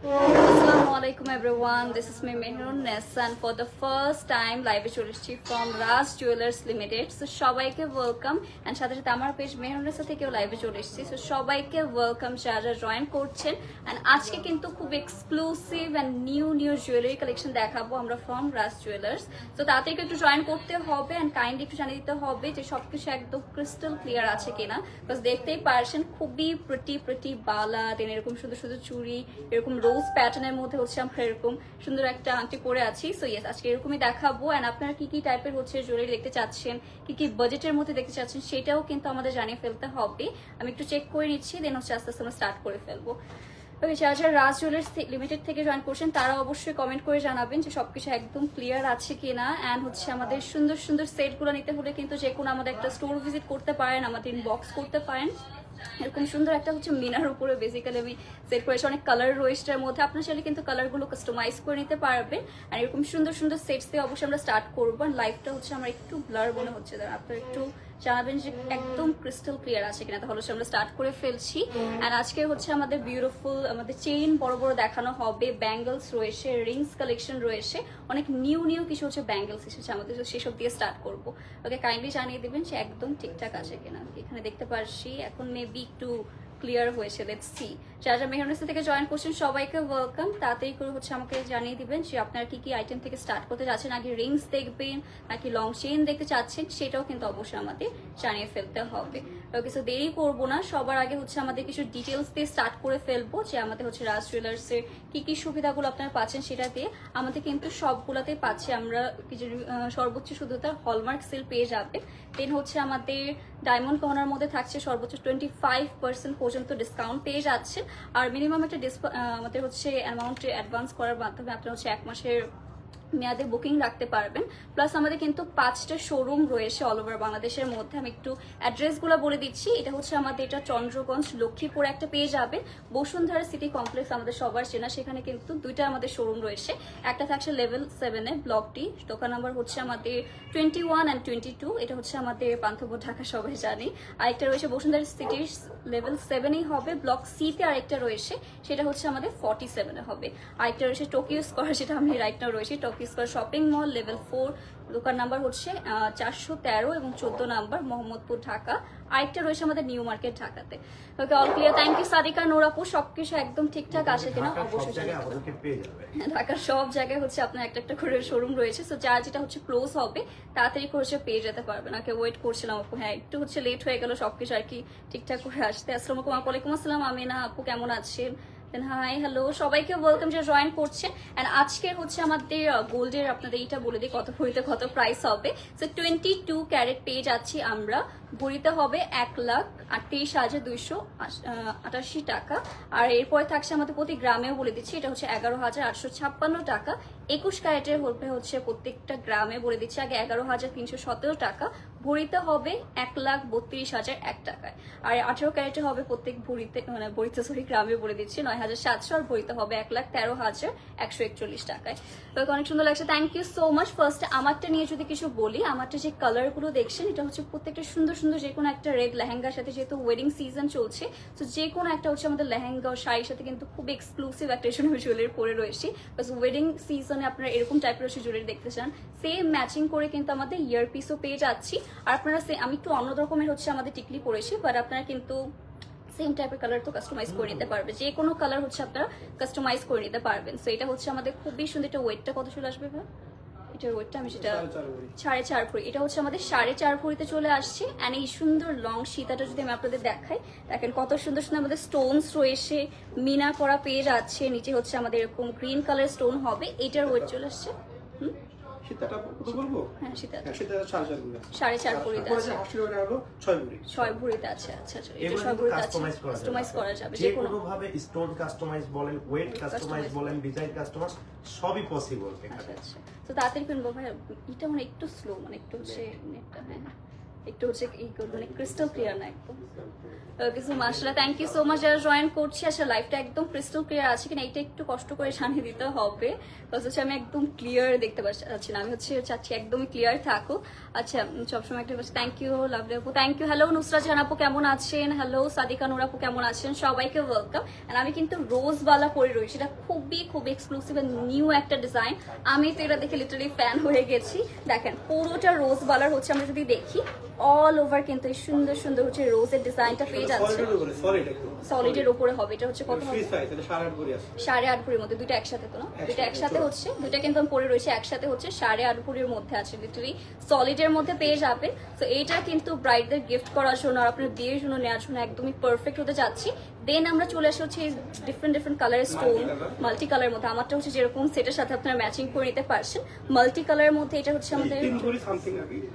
Assalamualaikum everyone, this is me Mehrun Nessa and for the first time live চলে এসেছি from Ras Jewelers Limited. So সবাইকে welcome and সাথে সাথে আমার page Mehrun Nessa থেকেও লাইভে চলে এসেছি. So সবাইকে ওয়েলকাম যারা জয়েন করছেন and আজকে কিন্তু খুব exclusive and new jewellery collection দেখাবো আমরা from Ras Jewelers. So তাদেরকে একটু জয়েন করতে হবে and কাইন্ডলি একটু জানিয়ে দিতে হবে যে সবকিছু একদম ক্রিস্টাল ক্লিয়ার আছে কিনা, বিকজ দেখতেই পারছেন খুবই প্রিটি বালা, দেন এরকম সুন্দর সুন্দর চুড়ি, এরকম রোজ প্যাটার্নের মধ্যে হচ্ছে আমরা এরকম সুন্দর একটা আংটি পরে আছি. সো ইয়েস, আজকে এরকমই দেখাবো এন্ড আপনারা কি কি টাইপের হচ্ছে জুয়েলারি দেখতে চাচ্ছেন, কি কি বাজেটের মধ্যে দেখতে চাচ্ছেন সেটাও কিন্তু আমাদের জানিয়ে ফেলতে হবে. আমি একটু চেক করে নিচ্ছি, দেন হচ্ছে আস্তে আস্তে আমরা স্টার্ট করে ফেলবো. ওকে, যারা রাজ জুয়েলার্স লিমিটেড থেকে জয়েন করছেন তারা অবশ্যই কমেন্ট করে জানাবেন যে সবকিছু একদম ক্লিয়ার আছে কিনা. অ্যান্ড হচ্ছে আমাদের সুন্দর সুন্দর সেটগুলো নিতে হলে কিন্তু যে কোনো আমাদের একটা স্টোর ভিজিট করতে পারেন, আমাদের ইনবক্স করতে পারেন. এরকম সুন্দর একটা হচ্ছে মিনার উপরে বেসিক্যালি আমি সেট করেছি, অনেক কালার রয়েছে এর মধ্যে, আপনার চাইলে কিন্তু কালারগুলো কাস্টমাইজ করে নিতে পারবেন. আর এরকম সুন্দর সুন্দর সেটস দিয়ে অবশ্যই আমরা স্টার্ট করবো. আর লাইভটা হচ্ছে আমার একটু ব্লার মনে হচ্ছে, আপনারা একটু জানাবেন যে একদম ক্রিস্টাল ক্লিয়ার আছে কিনা, তাহলে আমরা স্টার্ট করে ফেলছি. অ্যান্ড আজকে হচ্ছে আমাদের বিউটিফুল আমাদের চেইন বড় বড় দেখানো হবে, ব্যাঙ্গলস রয়েছে, রিংস কালেকশন রয়েছে, অনেক নিউ কিছু হচ্ছে ব্যাঙ্গলস এসেছে আমাদের, সেসব দিয়ে স্টার্ট করবো. ওকে, কাইন্ডলি জানিয়ে দেবেন যে একদম ঠিকঠাক আছে কিনা. এখানে দেখতে পাচ্ছি এখন মেবি একটু ক্লিয়ার হয়েছে, লেটস সি. যারা Mehrun Nessa থেকে জয়েন করছেন সবাইকে ওয়েলকাম. তাড়াতাড়ি করে হচ্ছে আমাকে জানিয়ে দিবেন যে আপনারা কি কি আইটেম থেকে স্টার্ট করতে যাচ্ছেন, নাকি রিংস দেখবেন নাকি লং চেইন দেখতে চাচ্ছেন, সেটাও কিন্তু অবশ্যই আমাদের জানিয়ে ফেলতে হবে. ওকে, সো দেরি করবো না, সবার আগে হচ্ছে আমাদের কিছু ডিটেলস দিয়ে স্টার্ট করে ফেলবো যে আমাদের হচ্ছে রাজ জুয়েলার্সের কি কি সুবিধাগুলো আপনারা পাচ্ছেন সেটা দিয়ে. আমাদের কিন্তু সবগুলোতে পাচ্ছি আমরা কিছু সর্বোচ্চ শুধু তার হলমার্ক সেল পেয়ে যাবে. দেন হচ্ছে আমাদের ডায়মন্ড কর্নার মধ্যে থাকছে সর্বোচ্চ 25% পর্যন্ত ডিসকাউন্ট পেয়ে যাচ্ছে. আর মিনিমাম একটা আমাদের হচ্ছে অ্যামাউন্ট অ্যাডভান্স করার মাধ্যমে আপনারা হচ্ছে 1 মাসের মেয়াদে বুকিং রাখতে পারবেন. প্লাস আমাদের কিন্তু 5টা শোরুম রয়েছে অল ওভার বাংলাদেশের মধ্যে. আমি একটু অ্যাড্রেসগুলো বলে দিচ্ছি. এটা হচ্ছে আমাদের এটা চন্দ্রগঞ্জ লক্ষ্মীপুর একটা পেয়ে যাবেন, বসুন্ধরা সিটি কমপ্লেক্স আমাদের সবার চেনা, সেখানে কিন্তু 2টা আমাদের শোরুম রয়েছে. একটা থাকছে লেভেল 7-এ ব্লক টি, দোকান নাম্বার হচ্ছে আমাদের 21 and 22, এটা হচ্ছে আমাদের পান্থপথ ঢাকা সবাই জানি. আরেকটা রয়েছে বসুন্ধরা সিটির লেভেল 7-এই হবে, ব্লক সিতে আরেকটা রয়েছে, সেটা হচ্ছে আমাদের 47-এ হবে. আরেকটা রয়েছে টোকিও স্কোয়ার, যেটা আমি রাইট নাও রয়েছে স্কোয়ার শপিং মল লেভেল 4, দোকান নাম্বার হচ্ছে 413 এবং 14 নাম্বার মোহাম্মদপুর ঢাকা. আরেকটা রয়েছে আমাদের নিউ মার্কেট ঢাকাতে. Okay, all clear. Thank you Sadika নোরাপু. সবকিছু একদম ঠিকঠাক আছে কিনা অবশ্যই ঢাকার সব জায়গায় হচ্ছে আপনার একটা করে শোরুম রয়েছে. সো যার যেটা হচ্ছে ক্লোজ হবে তাড়াতাড়ি করে পেয়ে যেতে পারবেন. ওকে, ওয়েট করছিলাম আপু, হ্যাঁ একটু হচ্ছে লেট হয়ে গেল সবকিছু আর কি ঠিকঠাক করে আসতে. আসসালামু আলাইকুম. ওয়ালাইকুম আসসালাম আমিনা আপু, কেমন আছেন? হাই হ্যালো, সবাইকে ওয়েলকাম যে জয়েন করছেন. এন্ড আজকে হচ্ছে আমাদের গোল্ডের আপনাদের এইটা বলে দিই কত ভরিতে কত প্রাইস হবে. সো 22 ক্যারেট পেয়ে যাচ্ছি আমরা, ভরিতে হবে 1,38,288 টাকা. আর এরপরে থাকছে আমাদের প্রতি গ্রামেও বলে দিচ্ছি, এটা হচ্ছে 11,856 টাকা. 21 ক্যারেটের হবে হচ্ছে প্রত্যেকটা গ্রামে বলে দিচ্ছি আগে 11,317 টাকা, ভরিতে হবে 1,32,001 টাকায়. আর 18 ক্যারেটে হবে প্রত্যেক ভরিতে গ্রামে বলে দিচ্ছি 9,700, আর ভরিতে হবে 1,13,141 টাকায়. অনেক সুন্দর লাগছে, thank you so much. First আমারটা নিয়ে যদি কিছু বলি, আমারটা যে কালার গুলো দেখছেন এটা হচ্ছে প্রত্যেকটা সুন্দর সুন্দর, যে কোনো একটা রেড লেহেঙ্গার সাথে, যেহেতু ওয়েডিং সিজন চলছে, তো যে কোনো একটা হচ্ছে আমাদের লেহেঙ্গা ও শাড়ির সাথে কিন্তু খুব এক্সক্লুসিভ একটা জুয়েলারি পরে রয়েছি. বাস ওয়েডিং সিজনে আপনারা এরকম টাইপের হচ্ছে জুয়েলারি দেখতে চান, সেম ম্যাচিং করে কিন্তু আমাদের ইয়ার পিসও পেয়ে যাচ্ছি. আর আপনারা আমি একটু অন্য রকমের হচ্ছে আমাদের টিকলি পরেছি, বাট আপনারা কিন্তু সেম টাইপের কালার তো কাস্টমাইজ করে নিতে পারবে, যে কোনো কালার হচ্ছে আপনারা কাস্টমাইজ করে নিতে পারবেন. সো এটা হচ্ছে আমাদের খুবই সুন্দর. এটা ওয়েটটা কত চলে আসবে ভাই? এটার ওয়েটটা আমি সেটা 4.5 ভরি, এটা হচ্ছে আমাদের 4.5 ভরিতে চলে আসছে. অ্যান্ড এই সুন্দর লং সীতাটা যদি আমি আপনাদের দেখাই, দেখেন কত সুন্দর সুন্দর আমাদের স্টোনস রয়েছে, মিনা করা পেয়ে যাচ্ছে, নিচে হচ্ছে আমাদের এরকম গ্রিন কালার স্টোন হবে. এটার ওয়েট চলে আসছে সীতাটা কত বলবো? হ্যাঁ সীতা, হ্যাঁ সীতা 4.5 ভরি, 4.5 ভরিতে আছে। হসপিটালে হলো 6 ভরি, 6 ভরিতে আছে। আচ্ছা আচ্ছা, এটা এগুলো 6 ভরিতে আছে, কাস্টমাইজ করা যাবে যে কোনো ভাবে, স্টোন কাস্টমাইজ বলেন, ওয়েট কাস্টমাইজ বলেন, ডিজাইন কাস্টমাইজ, সবই পসিবল এখানে। আচ্ছা আচ্ছা, তো তাড়াতাড়ি কিনবো ভাই। এটা মানে একটু স্লো, মানে একটু হচ্ছে নেটটা, হ্যাঁ একটু হচ্ছে এই মানে ক্রিস্টাল ক্লিয়ার না একদম। ওকে সো মাশাআল্লাহ, থ্যাংক ইউ সো মাচ যারা জয়েন করছি। আসলে লাইভটা একদম ক্রিস্টাল ক্লিয়ার আছে কিনা এটা একটু কষ্ট করে জানিয়ে দিতে হবে, বিকজ হচ্ছে আমি একদম ক্লিয়ার দেখতে পাচ্ছি না। আমি হচ্ছে চাচ্ছি একদমই ক্লিয়ার থাকুক। আচ্ছা সবসময় একটা থ্যাংক ইউ লাভলি আপু, thank you. Hello Nusrat Jahan আপু কেমন আছেন? হ্যালো সাদিকা নূর আপু কেমন আছেন? সবাইকে ওয়েলকাম। এন্ড আমি কিন্তু রোজবালা পরে রয়েছি, এটা খুবই খুবই এক্সক্লুসিভ এন্ড নিউ একটা ডিজাইন। আমি তো এটা দেখে লিটারালি ফ্যান হয়ে গেছি। দেখেন পুরোটা রোজবালার হচ্ছে, আমরা যদি দেখি অল ওভার কিন্তু এই সুন্দর সুন্দর হচ্ছে রোজের ডিজাইনটা পেয়ে যাচ্ছে। সলিডের উপরে হবে। এটা হচ্ছে কত হবে? 8.5 ভরির মধ্যে। দুইটা একসাথে তো না? দুইটা একসাথে হচ্ছে, দুইটা কিন্তু আমি পরে রয়েছে একসাথে হচ্ছে 8.5 ভরির মধ্যে আছে। লিটারালি সলিডের মধ্যে পেয়ে যাবেন। তো এইটা কিন্তু ব্রাইডদের গিফট করার জন্য আর আপনার বিয়ের জন্য নেওয়ার জন্য একদমই পারফেক্ট হতে যাচ্ছি। দেন আমরা চলে আসি হচ্ছে ডিফারেন্ট ডিফারেন্ট কালারের স্টোন, মাল্টি কালারের মধ্যে। আমারটা হচ্ছে যেরকম সেটার সাথে আপনারা ম্যাচিং করে নিতে পারছেন। মাল্টি কালারের মধ্যে এটা হচ্ছে আমাদের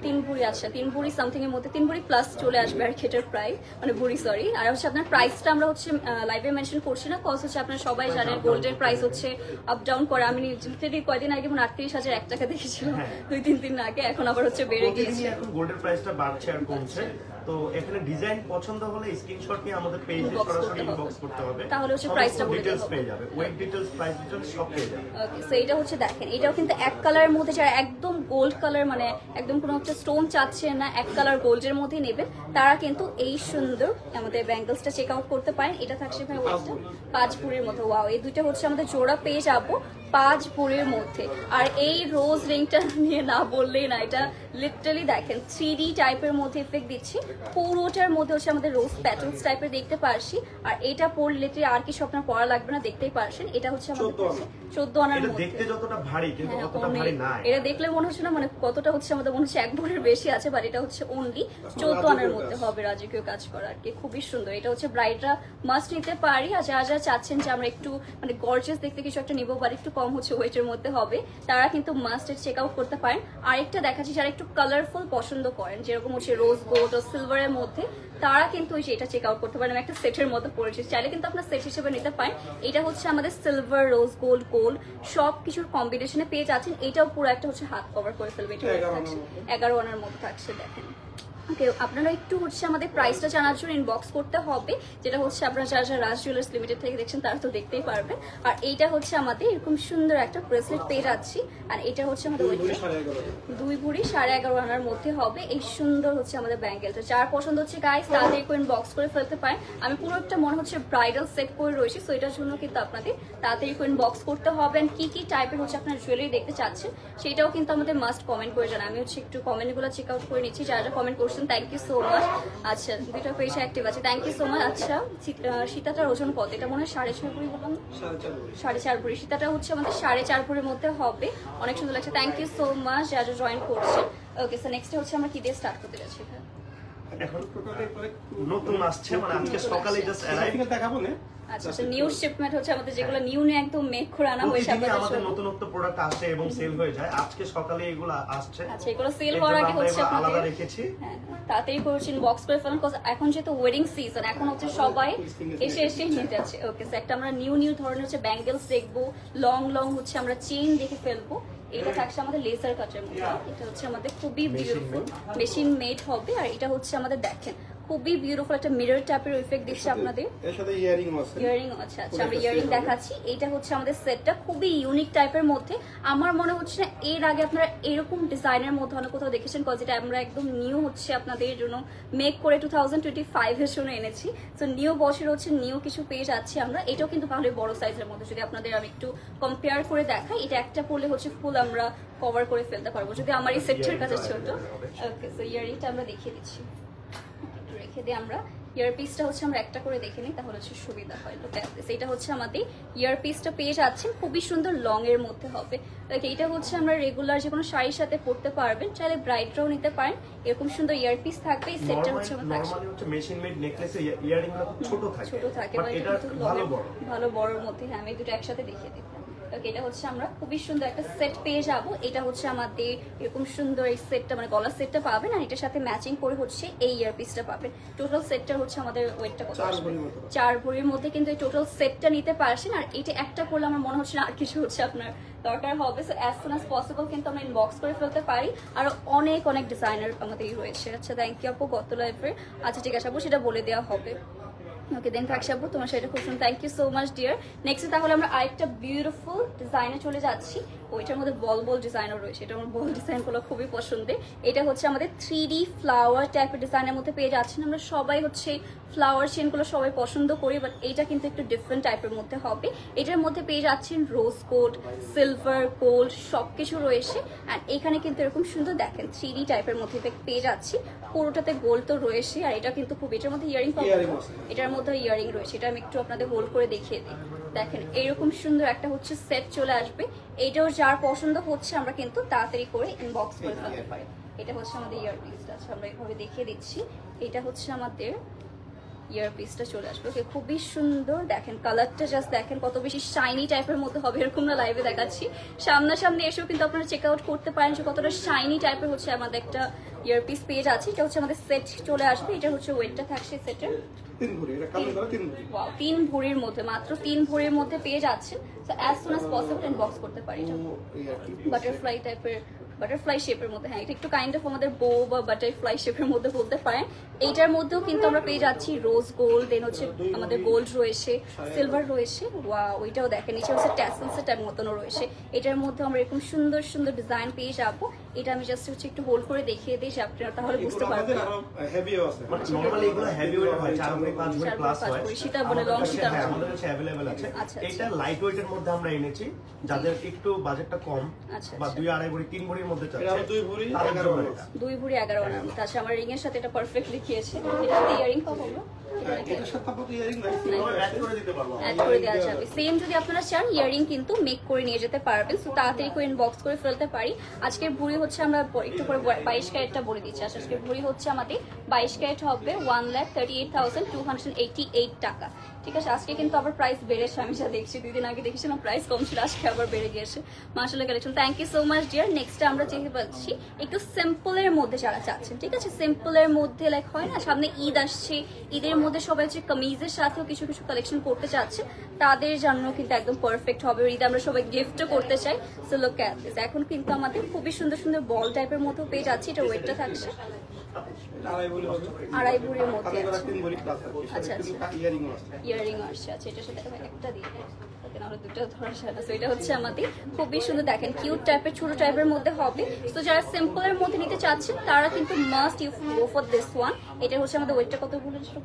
3 ভরি। আচ্ছা 3 ভরি সামথিং এর মধ্যে, 3 ভরি প্লাস চলে আসবে আর এটার প্রাইস, মানে ভরি সরি। আর হচ্ছে আপনার প্রাইসটা আমরা হচ্ছে লাইভে মেনশন করছি না, কজ হচ্ছে আপনারা সবাই জানেন গোল্ডের প্রাইস হচ্ছে আপ ডাউন করে। আমি লিটারালি কয়দিন আগে 38,001 টাকা দেখেছিলাম 2-3 দিন আগে, এখন আবার হচ্ছে বেড়ে গিয়েছে। এখন গোল্ডের প্রাইসটা বাড়ছে আর কমছে। তো এখানে ডিজাইন পছন্দ হলে স্ক্রিনশট নিয়ে আমাদের পেজে সরাসরি ইনবক্স করতে হবে, তাহলে হচ্ছে প্রাইসটা বলে ডিটেইলস পেয়ে যাবে, ওয়েট ডিটেইলস, প্রাইস ডিটেইলস সব পেয়ে যাবে। ওকে সো এটা হচ্ছে দেখেন, এটাও কিন্তু এক কালারের মধ্যে, যারা একদম গোল্ড কালার মানে একদম কোনো একটা স্টোন চাচ্ছে না, এক কালার গোল্ডের মধ্যে নেবেন, তারা কিন্তু এই সুন্দর আমাদের ব্যাঙ্গলসটা চেক আউট করতে পারেন। এটা থাকছে ভাই ওয়েটটা 5 ভরির মধ্যে। ওয়াও, এই দুইটা হচ্ছে আমাদের জোড়া পেয়ে যাবো 5 ভরির মধ্যে। আর এই রোজ রিংটা নিয়ে না বললেই না, এটা লিটারালি দেখেন 3D টাইপের মধ্যে এফেক্ট দিচ্ছি। পুরোটার মধ্যে হচ্ছে আমাদের রোজ প্যাটেলস টাইপের দেখতে পারছি। আর এটা পরলে লিটারালি আর কিছু আপনার পরা লাগবে না, দেখতেই পারছেন। এটা হচ্ছে আমাদের 14 আনার মধ্যে। দেখতে যতটা ভারী কিন্তু অতটা ভারী না। এটা দেখলে মনে হচ্ছে না মানে কতটা হচ্ছে আমাদের মনে হচ্ছে 1 ভরির বেশি আছে, বাট এটা হচ্ছে অনলি 14 আনার মধ্যে হবে রাজকীয় কাজ করা আর কি। খুবই সুন্দর। এটা হচ্ছে ব্রাইডরা মাস্ট নিতে পারি। আর যারা যারা চাচ্ছেন যে আমরা একটু মানে গর্জিয়াস দেখতে কিছু একটা নিবো, বা একটু কম হচ্ছে ওয়েটের মধ্যে হবে, তারা কিন্তু মাস্ট চেক আউট করতে পারেন। আরেকটা দেখাচ্ছি, যারা একটু কালারফুল পছন্দ করেন, যেরকম হচ্ছে রোজ গোল্ড ও সিলভারের মধ্যে, তারা কিন্তু ওই যে এটা চেক আউট করতে পারেন। একটা সেটের মতো পড়েছে, চাইলে কিন্তু আপনার সেট হিসেবে নিতে পারেন। এটা হচ্ছে আমাদের সিলভার, রোজ গোল্ড, গোল্ড সব কিছুর কম্বিনেশনে পেয়ে যাচ্ছেন। এটাও পুরো একটা হচ্ছে হাত কভার করে ফেলবে। এটা 11 আনার মতো থাকছে দেখেন। ওকে, আপনারা একটু হচ্ছে আমাদের প্রাইসটা জানার জন্য ইনবক্স করতে হবে, যেটা হচ্ছে আপনারা যারা যারা রাজ জুয়েলার্স লিমিটেড থেকে দেখছেন তারা তো দেখতেই পারবেন। আর এইটা হচ্ছে আমাদের এরকম সুন্দর একটা ব্রেসলেট পেয়ে যাচ্ছি। আর এটা হচ্ছে আমাদের 2 ভরি 11.5 আনার মধ্যে হবে। এই সুন্দর হচ্ছে আমাদের ব্যাঙ্গেলটা। যার পছন্দ হচ্ছে গাইস তাড়াতাড়ি করে ইনবক্স করে ফেলতে পারেন। আমি পুরো একটা মনে হচ্ছে ব্রাইডাল সেট করে রয়েছি, সো এটার জন্য কিন্তু আপনাদের তাড়াতাড়ি করে ইনবক্স করতে হবে। কি কি টাইপের হচ্ছে আপনার জুয়েলারি দেখতে চাচ্ছেন সেটাও কিন্তু আমাদের মাস্ট কমেন্ট করে জানান। আমি হচ্ছে একটু কমেন্টগুলো চেক আউট করে নিচ্ছি, যারা যারা কমেন্ট করছেন থ্যাংক ইউ সো মাচ। আচ্ছা দুইটা পেজ অ্যাক্টিভ আছে, থ্যাংক ইউ সো মাচ। আচ্ছা সীতাটার ওজন কত? এটা মনে হয় 6.5 ভরি বললাম, 4.5 ভরি। সীতাটা হচ্ছে আমাদের 4.5 ভরির মধ্যে হবে। অনেক সুন্দর লাগছে, থ্যাংক ইউ সো মাচ যারা যারা জয়েন করছেন। ওকে সো নেক্সট হচ্ছে আমরা কি দিয়ে স্টার্ট করতে যাচ্ছি? এখন নতুন আসছে, মানে আজকে সকালে জাস্ট অ্যারাইভ দেখাবো না। আচ্ছা নিউ শিপমেন্ট হচ্ছে আমাদের, যেগুলো নিউ নিউ একদম মেক করে আনা হয়েছে আমাদের নতুনত্ব প্রোডাক্ট আসে এবং সেল হয়ে যায়। আজকে সকালে এগুলো আসছে। আচ্ছা এগুলো সেল হওয়ার আগে হচ্ছে আলাদা রেখেছি। হ্যাঁ তাড়াতাড়ি করছেন বক্স করে ফেলুন, কজ এখন যেহেতু ওয়েডিং সিজন, এখন হচ্ছে সবাই এসে এসে নিয়ে যাচ্ছে। ওকে সো একটা আমরা নিউ নিউ ধরনের হচ্ছে ব্যাঙ্গেলস দেখবো, লং লং হচ্ছে আমরা চেইন দেখে ফেলবো। এটা থাকছে আমাদের লেজার কাটের মধ্যে। এটা হচ্ছে আমাদের খুবই বিউটিফুল মেশিন মেড হবে। আর এটা হচ্ছে আমাদের দেখেন খুবই বিউটিফুল একটা মিরর টাইপের ইফেক্ট দিচ্ছে আপনাদের। এর সাথে ইয়ারিং আছে, ইয়ারিং আছে। আচ্ছা আমরা ইয়ারিং দেখাচ্ছি। এটা হচ্ছে আমাদের সেটটা খুবই ইউনিক টাইপের মধ্যে। আমার মনে হচ্ছে না এর আগে আপনারা এরকম ডিজাইনের মধ্যে অনেক কোথাও দেখেছেন, কজ এটা আমরা একদম নিউ হচ্ছে আপনাদের জন্য মেক করে 2025 এর জন্য এনেছি। তো নিউ বছর হচ্ছে নিউ কিছু পেয়ে যাচ্ছি আমরা। এটাও কিন্তু ভালোই বড় সাইজের মধ্যে। যদি আপনাদের আমি একটু কম্পেয়ার করে দেখাই, এটা একটা পরলে হচ্ছে ফুল আমরা কভার করে ফেলতে পারবো, যদি আমার এই সেটটার কাছে ছোট। ওকে সো ইয়ারিংটা আমরা দেখিয়ে দিচ্ছি, রেখে দিয়ে আমরা ইয়ারপিসটা হচ্ছে আমরা একটা করে দেখে নিই, তাহলে হচ্ছে সুবিধা হয়। তো এটা হচ্ছে আমাদের ইয়ারপিসটা পেয়ে যাচ্ছেন, খুবই সুন্দর লং এর মধ্যে হবে। এইটা হচ্ছে আমরা রেগুলার যে কোনো শাড়ির সাথে পরতে পারবেন, চাইলে ব্রাইডরাও নিতে পারেন। এরকম সুন্দর ইয়ারপিস থাকবে। এই সেটটা হচ্ছে আমাদের নরমালি হচ্ছে মেশিন মেড নেকলেসে ইয়ারিংগুলো খুব ছোট থাকে, বাট এটা ভালো বড়র মধ্যে। হ্যাঁ আমি দুটো একসাথে দেখিয়ে দিই। ওকে, এটা হচ্ছে আমরা খুবই সুন্দর একটা সেট পেয়ে যাব। এটা হচ্ছে আমাদের এরকম সুন্দর এই সেটটা মানে গলার সেটটা পাবেন, আর এটার সাথে ম্যাচিং করে হচ্ছে এই ইয়ারপিসটা পাবেন। টোটাল সেটটা হচ্ছে আমাদের ওয়েটটা কত? 4 ভরির মধ্যে কিন্তু এই টোটাল সেটটা নিতে পারছেন। আর এটা একটা করলে আমার মনে হচ্ছে না আর কিছু হচ্ছে আপনার দরকার হবে। So as soon as possible কিন্তু আমরা ইনবক্স করে ফেলতে পারি। আর অনেক অনেক ডিজাইনার আমাদের রয়েছে। আচ্ছা থ্যাংক ইউ আপু, গত লাইফে আচ্ছা ঠিক আছে আপু, সেটা বলে দেওয়া হবে। ওকে দেন থাকছে আপু, তোমার সেটা খুব সুন্দর, thank you so much dear. Next তাহলে আমরা আরেকটা বিউটিফুল ডিজাইনে চলে যাচ্ছি। ওইটার মধ্যে বল বল ডিজাইনও রয়েছে, এটা আমার বল ডিজাইনগুলো খুবই পছন্দের। এটা হচ্ছে আমাদের 3D ফ্লাওয়ার টাইপের ডিজাইনের মধ্যে পেয়ে যাচ্ছেন। আমরা সবাই হচ্ছে ফ্লাওয়ার চেনগুলো সবাই পছন্দ করি, বাট এইটা কিন্তু একটু ডিফারেন্ট টাইপের মধ্যে হবে। এটার মধ্যে পেয়ে যাচ্ছেন রোজ গোল্ড, সিলভার, গোল্ড সবকিছু রয়েছে। আর এখানে কিন্তু এরকম সুন্দর দেখেন 3D টাইপের মধ্যে পেয়ে যাচ্ছি। পুরোটাতে গোল্ড তো রয়েছে, আর এটা কিন্তু খুব, এটার মধ্যে ইয়ারিং পাবো, এটার মধ্যে ইয়ারিং রয়েছে। এটা আমি একটু আপনাদের হোল্ড করে দেখিয়ে দিই। দেখেন এইরকম সুন্দর একটা হচ্ছে সেট চলে আসবে। এইটাও যার পছন্দ হচ্ছে আমরা কিন্তু তাড়াতাড়ি করে ইনবক্স করে ফেলতে পারি। এটা হচ্ছে আমাদের ইয়ারপিসটা, আচ্ছা আমরা এইভাবে দেখিয়ে দিচ্ছি। এটা হচ্ছে আমাদের ইয়ারপিসটা চলে আসবে। ওকে খুবই সুন্দর, দেখেন কালারটা জাস্ট দেখেন কত বেশি শাইনি টাইপের মধ্যে হবে। এরকম না লাইভে দেখাচ্ছি, সামনাসামনি এসেও কিন্তু আপনারা চেক আউট করতে পারেন যে কতটা শাইনি টাইপের হচ্ছে আমাদের একটা ইয়ারপিস পেজ আছে। এটা হচ্ছে আমাদের সেট চলে আসবে। এটা হচ্ছে ওয়েটটা থাকছে সেটের 3 ভরির মধ্যে, মাত্র 3 ভরির মধ্যে পেয়ে যাচ্ছে। So as soon as possible inbox করতে পারি। এটা বাটারফ্লাই টাইপের, বাটারফ্লাই শেপের মধ্যে, হ্যাঁ এটা একটু কাইন্ড অফ আমাদের বো বা বাটারফ্লাই শেপের মধ্যে বলতে পারেন। এইটার মধ্যেও কিন্তু আমরা পেয়ে যাচ্ছি রোজ গোল্ড, দেন হচ্ছে আমাদের গোল্ড রয়েছে, সিলভার রয়েছে। ওয়াও, ওইটাও দেখেন নিচে হচ্ছে ট্যাসেলসের টাইপ মতনও রয়েছে। এটার মধ্যে আমরা এরকম সুন্দর সুন্দর ডিজাইন পেয়ে যাবো। এটা আমি জাস্ট হচ্ছে একটু হোল্ড করে দেখিয়ে দিই যে আপনারা তাহলে বুঝতে পারবেন। নরমালি এগুলো হেভি ওয়েট হয়, 4 ভরি 5 ভরি প্লাস হয়। সীতা বলে লং সীতা আমাদের কাছে अवेलेबल আছে। এটা লাইট ওয়েটের মধ্যে আমরা এনেছি, যাদের একটু বাজেটটা কম বা 2 2.5 ভরি 3 ভরির মধ্যে চাচ্ছে। এটা 2 ভরি 11 আনা, 2 ভরি 11 আনা। তাছাড়া আমার রিং এর সাথে এটা পারফেক্টলি খেয়েছে। এটাতে ইয়ারিং পাবো আমরা, এটার সাথে আপাতত ইয়ারিং নাই, অ্যাড করে দিতে পারবো, অ্যাড করে দেওয়া যাবে। সেম যদি আপনারা চান ইয়ারিং কিন্তু মেক করে নিয়ে যেতে পারবেন। সো তাড়াতাড়ি করে ইনবক্স করে ফেলতে পারি। আজকের ভরি হচ্ছে আমরা একটু করে 22 ক্যারেটটা বলে দিচ্ছি। আজকের ভরি হচ্ছে আমাদের 22 ক্যারেট হবে 1,38,288 টাকা। ঠিক আছে, আজকে কিন্তু আবার প্রাইস বেড়েছে। আমি যা দেখছি 2 দিন আগে দেখেছিলাম প্রাইস কম ছিল, আজকে আবার বেড়ে গিয়েছে। মাশাআল্লাহ collection, thank you so much dear. Next আমরা যেতে পাচ্ছি একটু সিম্পলের মধ্যে যারা চাচ্ছেন, ঠিক আছে সিম্পলের মধ্যে লাইক হয় না সামনে ঈদ আসছে, ঈদের মধ্যে সবাই হচ্ছে কামিজের সাথেও কিছু কিছু কালেকশন করতে চাচ্ছে, তাদের জন্য কিন্তু একদম পারফেক্ট হবে। ঈদে আমরা সবাই গিফটও করতে চাই। সো লুক অ্যাট দিস, এখন কিন্তু আমাদের খুবই সুন্দর সুন্দর বল টাইপের মতো পেয়ে যাচ্ছে। এটা ওয়েটটা থাকছে 2.5 ভরির মধ্যে। আচ্ছা আচ্ছা, ইয়ারিং আসছে। আচ্ছা এটার সাথে একটা দিয়ে দুটো ধরা যায় না। সো এটা হচ্ছে আমাদের খুবই সুন্দর, দেখেন কিউট টাইপের ছোট টাইপের মধ্যে হবে। তো যারা সিম্পলের মধ্যে নিতে চাচ্ছেন তারা কিন্তু must you go for this one. এটা হচ্ছে আমাদের ওয়েটটা কত বলেছিল?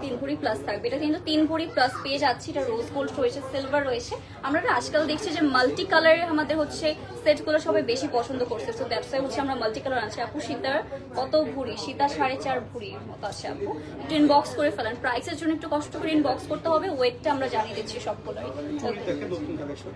3 ভরি প্লাস থাকবে। এটা কিন্তু 3 ভরি প্লাস পেয়ে যাচ্ছি। এটা রোজ গোল্ড রয়েছে, সিলভার রয়েছে। আমরা আজকাল দেখছি যে মাল্টি কালারের আমাদের হচ্ছে সেটগুলো সবাই বেশি পছন্দ করছে। সো দ্যাটস ওয়াই হচ্ছে আমরা মাল্টি কালার আনছি। আপু সীতার কত ভরি? সীতা 4.5 ভরির মতো আছে আপু। একটু ইনবক্স করে ফেলেন, প্রাইসের জন্য একটু কষ্ট করে ইনবক্স করতে হবে। ওয়েটটা আমরা জানিয়ে দিচ্ছি সবগুলোই।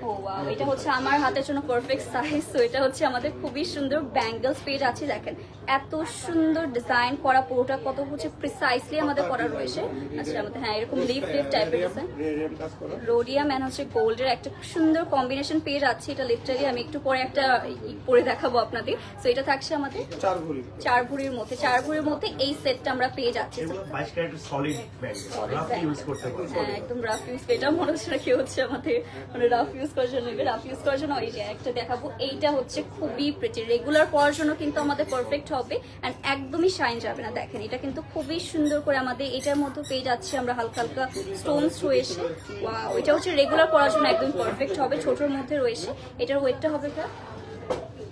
ও ওয়াও, এটা হচ্ছে আমার হাতের জন্য পারফেক্ট সাইজ। তো এটা হচ্ছে আমাদের খুবই সুন্দর ব্যাঙ্গলস পেজ আছে। দেখেন এত সুন্দর ডিজাইন করা, পুরোটা কত হচ্ছে প্রিসাইসলি আমাদের করা রয়েছে। আচ্ছা আমাদের হ্যাঁ এরকম লিফ টাইপের ডিজাইন, রোডিয়াম এন্ড হচ্ছে গোল্ডের একটা সুন্দর কম্বিনেশন পেয়ে যাচ্ছে। এটা লিটারালি আমি একটু পরে একটা পরে দেখাবো আপনাদের। সো এটা থাকছে আমাদের 4 ভরির মধ্যে। 4 ভরির মধ্যে এই সেটটা আমরা পেয়ে যাচ্ছি। 22 ক্যারেটের সলিড ব্যাঙ্গল, রাফ ইউজ করতে পারবেন। হ্যাঁ একদম রাফ ইউজ। এটা মনে হচ্ছে না কেউ হচ্ছে আমাদের মানে রাফ ইউজ করার জন্য নেবে। রাফ ইউজ করার জন্য এই যে একটা দেখাবো, এইটা হচ্ছে খুবই প্রিটি, রেগুলার পরার জন্য কিন্তু আমাদের পারফেক্ট হবে এন্ড একদমই শাইন যাবে না। দেখেন এটা কিন্তু খুবই সুন্দর করে আমাদের এটার মধ্যে পেয়ে যাচ্ছে আমরা হালকা হালকা স্টোনস রয়েছে। ওয়াও, এটা হচ্ছে রেগুলার পরার জন্য একদম পারফেক্ট হবে। ছোটর মধ্যে রয়েছে। এটার ওয়েটটা হবে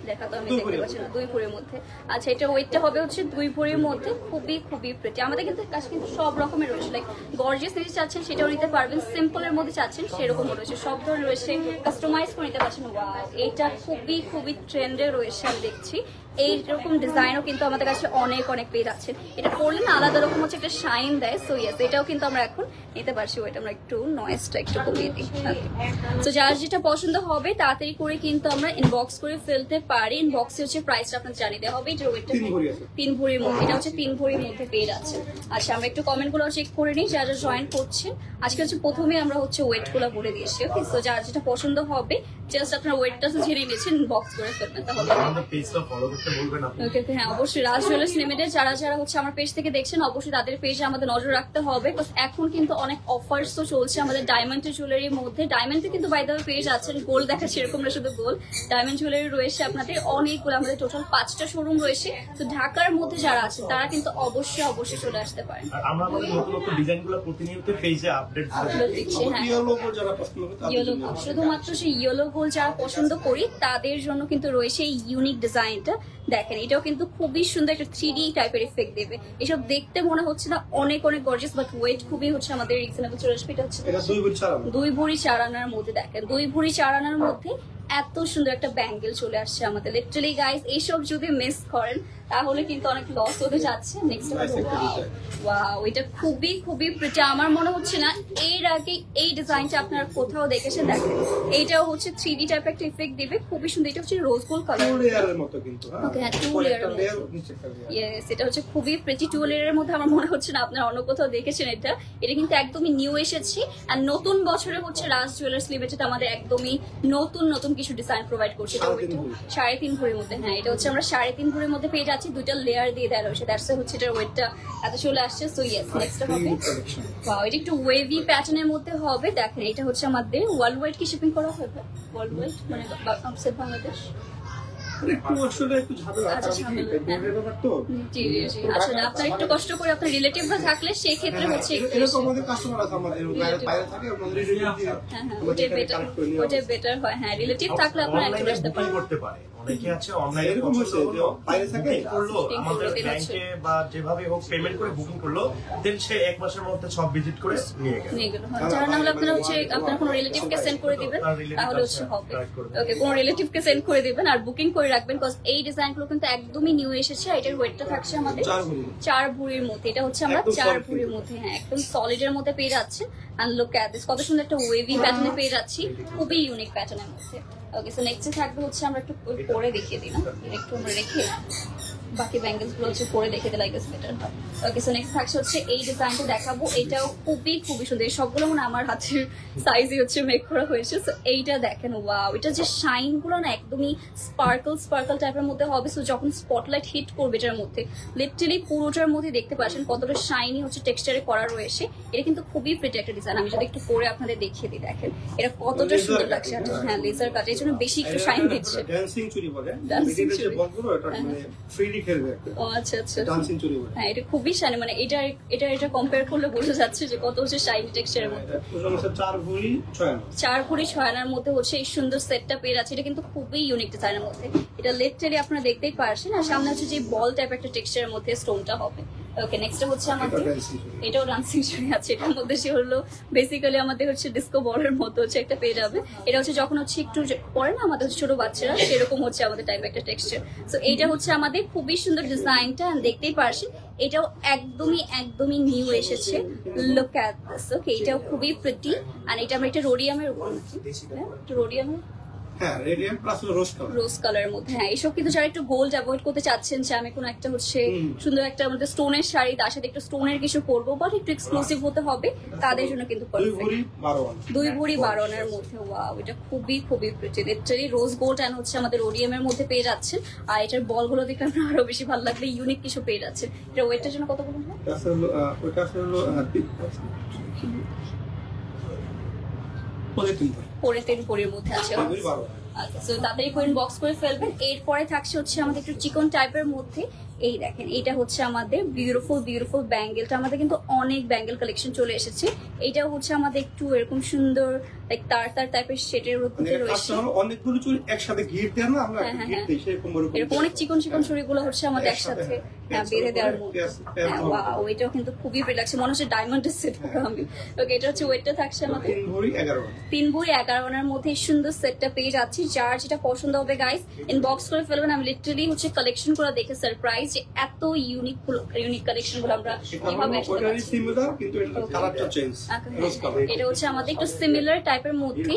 দেখা তো আমি দেখতে পাচ্ছি না, 2 ভরির মধ্যে। আচ্ছা এটা ওয়েটটা হবে হচ্ছে 2 ভরির মধ্যে। খুবই খুবই প্রিটি। আমাদের কিন্তু কাছে কিন্তু সব রকমের রয়েছে, লাইক গর্জিয়াস নিতে চাচ্ছেন সেটাও নিতে পারবেন, সিম্পলের মধ্যে চাচ্ছেন সেরকম রয়েছে, সব ধরনের রয়েছে, কাস্টমাইজ করে নিতে পারছেন। ওয়াও, এটা খুবই খুবই ট্রেন্ডে রয়েছে আমি দেখছি। এইরকম ডিজাইনও কিন্তু আমাদের কাছে অনেক অনেক পেয়ে যাচ্ছে। এটা পরলে না আলাদা রকম হচ্ছে একটা শাইন দেয়। সো ইয়েস, এটাও কিন্তু আমরা এখন নিতে পারছি। ওইটা আমরা একটু নয়েজটা একটু কমিয়ে দিই। তো যার যেটা পছন্দ হবে তাড়াতাড়ি করে কিন্তু আমরা ইনবক্স করে ফেলতে পারি। ইনবক্সে হচ্ছে প্রাইসটা আপনার জানিয়ে দেওয়া হবে। এটার ওয়েটটা 3 ভরির মধ্যে, এটা হচ্ছে 3 ভরির মধ্যে পেয়ে যাচ্ছে। আচ্ছা, আমরা একটু কমেন্টগুলো চেক করে নিই যারা জয়েন করছেন। আজকে হচ্ছে প্রথমে আমরা হচ্ছে ওয়েটগুলো বলে দিয়েছি। ওকে, সো যার যেটা পছন্দ হবে জাস্ট আপনার ওয়েটটা জেনে নিয়েছেন, ইনবক্স করে ফেলবেন তাহলে। আমাদের পেজটা ফলো করতে বলবেন আপনি। ওকে, হ্যাঁ অবশ্যই। রাজ জুয়েলার্স লিমিটেড যারা যারা হচ্ছে আমার পেজ থেকে দেখছেন অবশ্যই তাদের পেজে আমাদের নজর রাখতে হবে। এখন কিন্তু অনেক অফার্সও চলছে আমাদের ডায়মন্ড জুয়েলারির মধ্যে। ডায়মন্ডে কিন্তু বাই দ্য ওয়ে পেজ আছেন, গোল্ড দেখাচ্ছে এরকম না শুধু গোল্ড, ডায়মন্ড জুয়েলারি রয়েছে আপনাদের অনেকগুলো। আমাদের টোটাল 5টা শোরুম রয়েছে। তো ঢাকার মধ্যে যারা আছেন তারা কিন্তু অবশ্যই অবশ্যই চলে আসতে পারেন। আর আমরা আমাদের নতুন নতুন ডিজাইনগুলো প্রতিনিয়ত পেজে আপডেট দিচ্ছি। হ্যাঁ, শুধুমাত্র সেই ইয়েলো গোল্ড যারা পছন্দ করি তাদের জন্য কিন্তু রয়েছে এই ইউনিক ডিজাইনটা। দেখেন, এটাও কিন্তু খুবই সুন্দর একটা 3D টাইপের ইফেক্ট দেবে। এসব দেখতে মনে হচ্ছে না অনেক অনেক গর্জিয়াস, বাট ওয়েট খুবই হচ্ছে আমাদের রিজনেবল চলে আসবে। এটা হচ্ছে 2 ভরি 4 আনার মধ্যে। দেখেন 2 ভরি 4 আনার মধ্যে এত সুন্দর একটা ব্যাঙ্গেল চলে আসছে আমাদের। লিটারালি গাইস, এইসব যদি মিস করেন তাহলে কিন্তু অনেক লস হতে যাচ্ছে। নেক্সট ওয়াও, এটা খুবই খুবই প্রিটি। আমার মনে হচ্ছে না এর আগে এই ডিজাইনটা আপনারা কোথাও দেখেছেন। দেখেন, এইটাও হচ্ছে 3D টাইপ একটা ইফেক্ট দিবে, খুবই সুন্দর। এটা হচ্ছে রোজ গোল্ড কালার, 2 লেয়ারের মতো কিন্তু। ওকে, হ্যাঁ 2 লেয়ারের মতো। ইয়েস, এটা হচ্ছে খুবই প্রিটি 2 লেয়ারের মধ্যে। আমার মনে হচ্ছে না আপনারা অন্য কোথাও দেখেছেন এটা। এটা কিন্তু একদমই নিউ এসেছে। আর নতুন বছরে হচ্ছে রাজ জুয়েলার্স লিমিটেড আমাদের একদমই নতুন নতুন কিছু ডিজাইন প্রোভাইড করছে। 3.5 ভরির মধ্যে। হ্যাঁ, এটা হচ্ছে আমরা 3.5 ভরির মধ্যে পেয়ে যাচ্ছি। 2টা লেয়ার দিয়ে দেওয়া রয়েছে। দ্যাটস হচ্ছে এটার ওয়েটটা এত চলে আসছে। সো ইয়েস, নেক্সট হবে ওয়াও, এটা একটু ওয়েভি প্যাটার্নের মধ্যে হবে। দেখেন, এটা হচ্ছে আমাদের ওয়ার্ল্ড ওয়াইড কি শিপিং করা হবে? ওয়ার্ল্ড ওয়াইড মানে আউটসাইড বাংলাদেশ। আপনার একটু কষ্ট করে আপনার রিলেটিভরা থাকলে সেই ক্ষেত্রে হচ্ছে ওটা বেটার হয়। হ্যাঁ, রিলেটিভ থাকলে আপনারা একটু আসতে পারেন। অনেকে আছে অনলাইনে বাইরে থাকে, করলো আমাদের ব্যাংকে বা যেভাবে হোক পেমেন্ট করে বুকিং করলো, দেন সে 1 মাসের মধ্যে সব ভিজিট করে নিয়ে গেল। যারা না হলে আপনারা হচ্ছে আপনার কোনো রিলেটিভকে সেন্ড করে দিবেন তাহলে হচ্ছে হবে। ওকে, কোনো রিলেটিভকে সেন্ড করে দিবেন আর বুকিং করে রাখবেন, বিকজ এই ডিজাইনগুলো কিন্তু একদমই নিউ এসেছে। এটার ওয়েটটা থাকছে আমাদের 4 ভরির মধ্যে। এটা হচ্ছে আমরা 4 ভরির মধ্যে, হ্যাঁ একদম সলিডের মধ্যে পেয়ে যাচ্ছেন। এন্ড লুক এট দিস, কত সুন্দর একটা ওয়েভি প্যাটার্নে পেয়ে যাচ্ছি, খুবই ইউনিক প্যাটার্নের মধ্যে। ওকে, সো নেক্সট থাকবে হচ্ছে আমরা একটু পরে দেখিয়ে দিই না, একটু আমরা রেখে বাকি ব্যাঙ্গেলস গুলো হচ্ছে পরে দেখে দিলে লাইক বেটার হয়। ওকে, সো নেক্সট থাকছে হচ্ছে এই ডিজাইনটা দেখাবো। এটাও খুবই খুবই সুন্দর। সবগুলো মানে আমার হাতের সাইজে হচ্ছে মেক করা হয়েছে। সো এইটা দেখেন, ওয়াও, এটা যে শাইন গুলো না একদমই স্পার্কল টাইপের মধ্যে হবে। সো যখন স্পটলাইট হিট করবে এটার মধ্যে লিটারালি পুরোটার মধ্যে দেখতে পাচ্ছেন কতটা শাইনি হচ্ছে টেক্সচারে করা রয়েছে। এটা কিন্তু খুবই প্রিটি একটা ডিজাইন। আমি যদি একটু পরে আপনাদের দেখিয়ে দিই, দেখেন এটা কতটা সুন্দর লাগছে। হ্যাঁ, লেজার কাট, এই জন্য বেশি একটু শাইন দিচ্ছে। ডান্সিং চুড়ি বলে, ডান্সিং চুড়ি বলবো এটা মানে ফ্রিলি খেলবে একটা। ও আচ্ছা আচ্ছা, ডান্সিং চুড়ি বলে। হ্যাঁ, এটা খুবই শাইনি, মানে এটা কম্পেয়ার করলে বোঝা যাচ্ছে যে কত হচ্ছে শাইনি টেক্সচারের মধ্যে। 4 ভরি 6 আনা, 4 ভরি 6 আনার মধ্যে হচ্ছে এই সুন্দর সেটটা পেয়ে যাচ্ছে। এটা কিন্তু খুবই ইউনিক ডিজাইনের মধ্যে। এটা লিটারালি আপনারা দেখতেই পারছেন। আর সামনে হচ্ছে যে বল টাইপ একটা টেক্সচারের মধ্যে স্টোনটা হবে। ওকে, নেক্সট হচ্ছে আমাদের এটাও ডান্সিং চুড়ি আছে। এটার মধ্যে সে হলো বেসিক্যালি আমাদের হচ্ছে ডিস্কো বলের মতো হচ্ছে একটা পেয়ে যাবে। এটা হচ্ছে যখন হচ্ছে একটু পরে না আমাদের হচ্ছে ছোট বাচ্চারা, সেরকম হচ্ছে আমাদের টাইপ একটা টেক্সচার। সো এইটা হচ্ছে আমাদের খুবই সুন্দর ডিজাইনটা, দেখতেই পারছেন। এটাও একদমই নিউ এসেছে। Look at this. ওকে, এটাও খুবই প্রিটি। আর এটা আমরা একটা রোডিয়ামের উপর নাকি, রোডিয়ামের হ্যাঁ রেডিয়াম প্লাস রোজ কালারের মধ্যে। হ্যাঁ, এইসব কিন্তু যারা একটু গোল্ড অ্যাভয়েড করতে চাচ্ছেন যে আমি কোনো একটা হচ্ছে সুন্দর একটা আমাদের স্টোনের শাড়ি তার সাথে একটু স্টোনের কিছু পরবো বাট একটু এক্সক্লুসিভ হতে হবে, তাদের জন্য কিন্তু 2 ভরি 12 আনার মধ্যে। ওয়াও, এটা খুবই খুবই pretty. Literally rose gold and হচ্ছে আমাদের ওডিএমের মধ্যে পেয়ে যাচ্ছেন। আর এটার বলগুলো দেখলে আপনার আরো বেশি ভালো লাগবে, ইউনিক কিছু পেয়ে যাচ্ছে। এটা ওয়েটটার জন্য কত বলুন? ওটা হলো 3 ভরির মধ্যে আছে। আচ্ছা, তাড়াতাড়ি করে বক্স করে ফেলবেন। এরপরে থাকছে হচ্ছে আমাদের একটু চিকন টাইপের মধ্যে। এই দেখেন এটা হচ্ছে আমাদের বিউটিফুল ব্যাঙ্গেলটা, আমাদের কিন্তু অনেক ব্যাঙ্গেল কালেকশন চলে এসেছে। এটাও হচ্ছে আমাদের একটু এরকম সুন্দর লাইক তার টাইপের শেডের মধ্যে রয়েছে। অনেকগুলো চুড়ি একসাথে ঘির দেন না আমরা, ঘির দেই সেরকম এরকম অনেক চিকন চুড়িগুলো হচ্ছে আমাদের একসাথে বেঁধে দেওয়ার মধ্যে। ওয়াও, এটাও কিন্তু খুবই ভালো লাগছে, মনে হচ্ছে ডায়মন্ডের সেট করা আমি। ওকে, এটা হচ্ছে ওয়েটটা থাকছে আমাদের 3 ভরি 11 আনার মধ্যে সুন্দর সেটটা পেয়ে যাচ্ছি। যার যেটা পছন্দ হবে গাইস ইনবক্স করে ফেলবেন। আমি লিটারালি হচ্ছে কালেকশন গুলো দেখে সারপ্রাইজ যে এত ইউনিক কালেকশন গুলো আমরা কিভাবে এটা হচ্ছে আমাদের একটু সিমিলার টাইপের মধ্যে।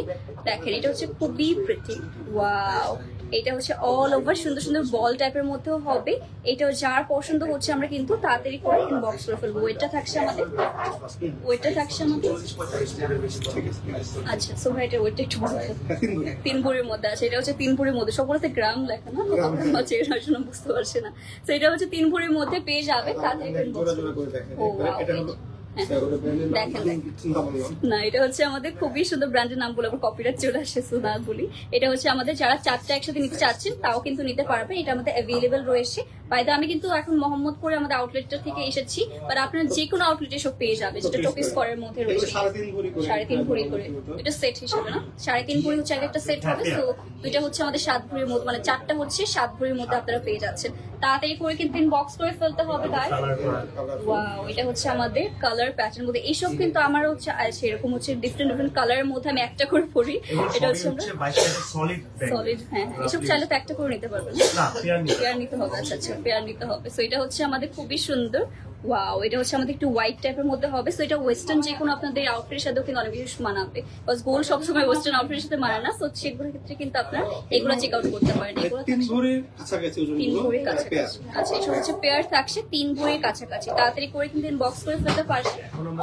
দেখেন এটা হচ্ছে খুবই প্রিটি। ওয়াও, এটা হচ্ছে অল ওভার সুন্দর বল টাইপের মধ্যেও হবে। এটাও যার পছন্দ হচ্ছে আমরা কিন্তু তাড়াতাড়ি করে ইনবক্স করে ফেলবো। ওয়েটটা থাকছে আমাদের আচ্ছা সো ভাই এটা ওয়েটটা একটু বড়, 3 ভরির মধ্যে আছে। এটা হচ্ছে 3 ভরির মধ্যে, সবগুলোতে গ্রাম লেখা না, হচ্ছে এটা আসলে বুঝতে পারছি না। তো এটা হচ্ছে 3 ভরির মধ্যে পেয়ে যাবে তাড়াতাড়ি। না এটা হচ্ছে আমাদের খুবই সুন্দর ব্র্যান্ডের নাম বলে কপিরাইট চলে আসে, না বলি। এটা হচ্ছে আমাদের যারা 4টা একসাথে নিতে চাচ্ছেন তাও কিন্তু নিতে পারবেন, এটা আমাদের অ্যাভেলেবেল রয়েছে। বাইদা আমি কিন্তু এখন মোহাম্মদপুরে আমাদের আউটলেটটা থেকে এসেছি, বাট আপনারা যে কোনো আউটলেটে সব পেয়ে যাবে, যেটা টোকি স্কোয়ারের মধ্যে রয়েছে। 3.5 ভরি করে এটা সেট হিসেবে না, 3.5 ভরি হচ্ছে একটা সেট হবে। তো দুইটা হচ্ছে আমাদের 7 ভরির মধ্যে, মানে 4টা হচ্ছে 7 ভরির মধ্যে আপনারা পেয়ে যাচ্ছেন। তাড়াতাড়ি করে কিন্তু ইনবক্স করে ফেলতে হবে গাইস। ওয়াও, এটা হচ্ছে আমাদের কালার প্যাটার্ন মধ্যে। এইসব কিন্তু আমার হচ্ছে আছে এরকম হচ্ছে ডিফারেন্ট কালারের মধ্যে আমি একটা করে পরি। এটা হচ্ছে সলিড। হ্যাঁ, এসব চাইলে তো একটা করে নিতে পারবেন না, পেয়ার নিতে হবে। আচ্ছা পেয়ার নিতে হবে। সো এটা হচ্ছে আমাদের খুবই সুন্দর। ওয়াও, এটা হচ্ছে আমাদের একটু হোয়াইট টাইপের মধ্যে হবে। সো এটা ওয়েস্টার্ন যে কোনো আপনাদের আউটফিটের সাথেও কিন্তু অনেক বেশি মানাবে, বিকজ গোল্ড সবসময় ওয়েস্টার্ন আউটফিটের সাথে মানায় না। সো সেগুলোর ক্ষেত্রে কিন্তু আপনারা এগুলো চেক আউট করতে পারেন। এগুলো 3 ভরির কাছাকাছি। আচ্ছা, এটা হচ্ছে পেয়ার থাকছে 3 ভরির কাছাকাছি। তাড়াতাড়ি করে কিন্তু ইনবক্স করে ফেলতে পারবেন।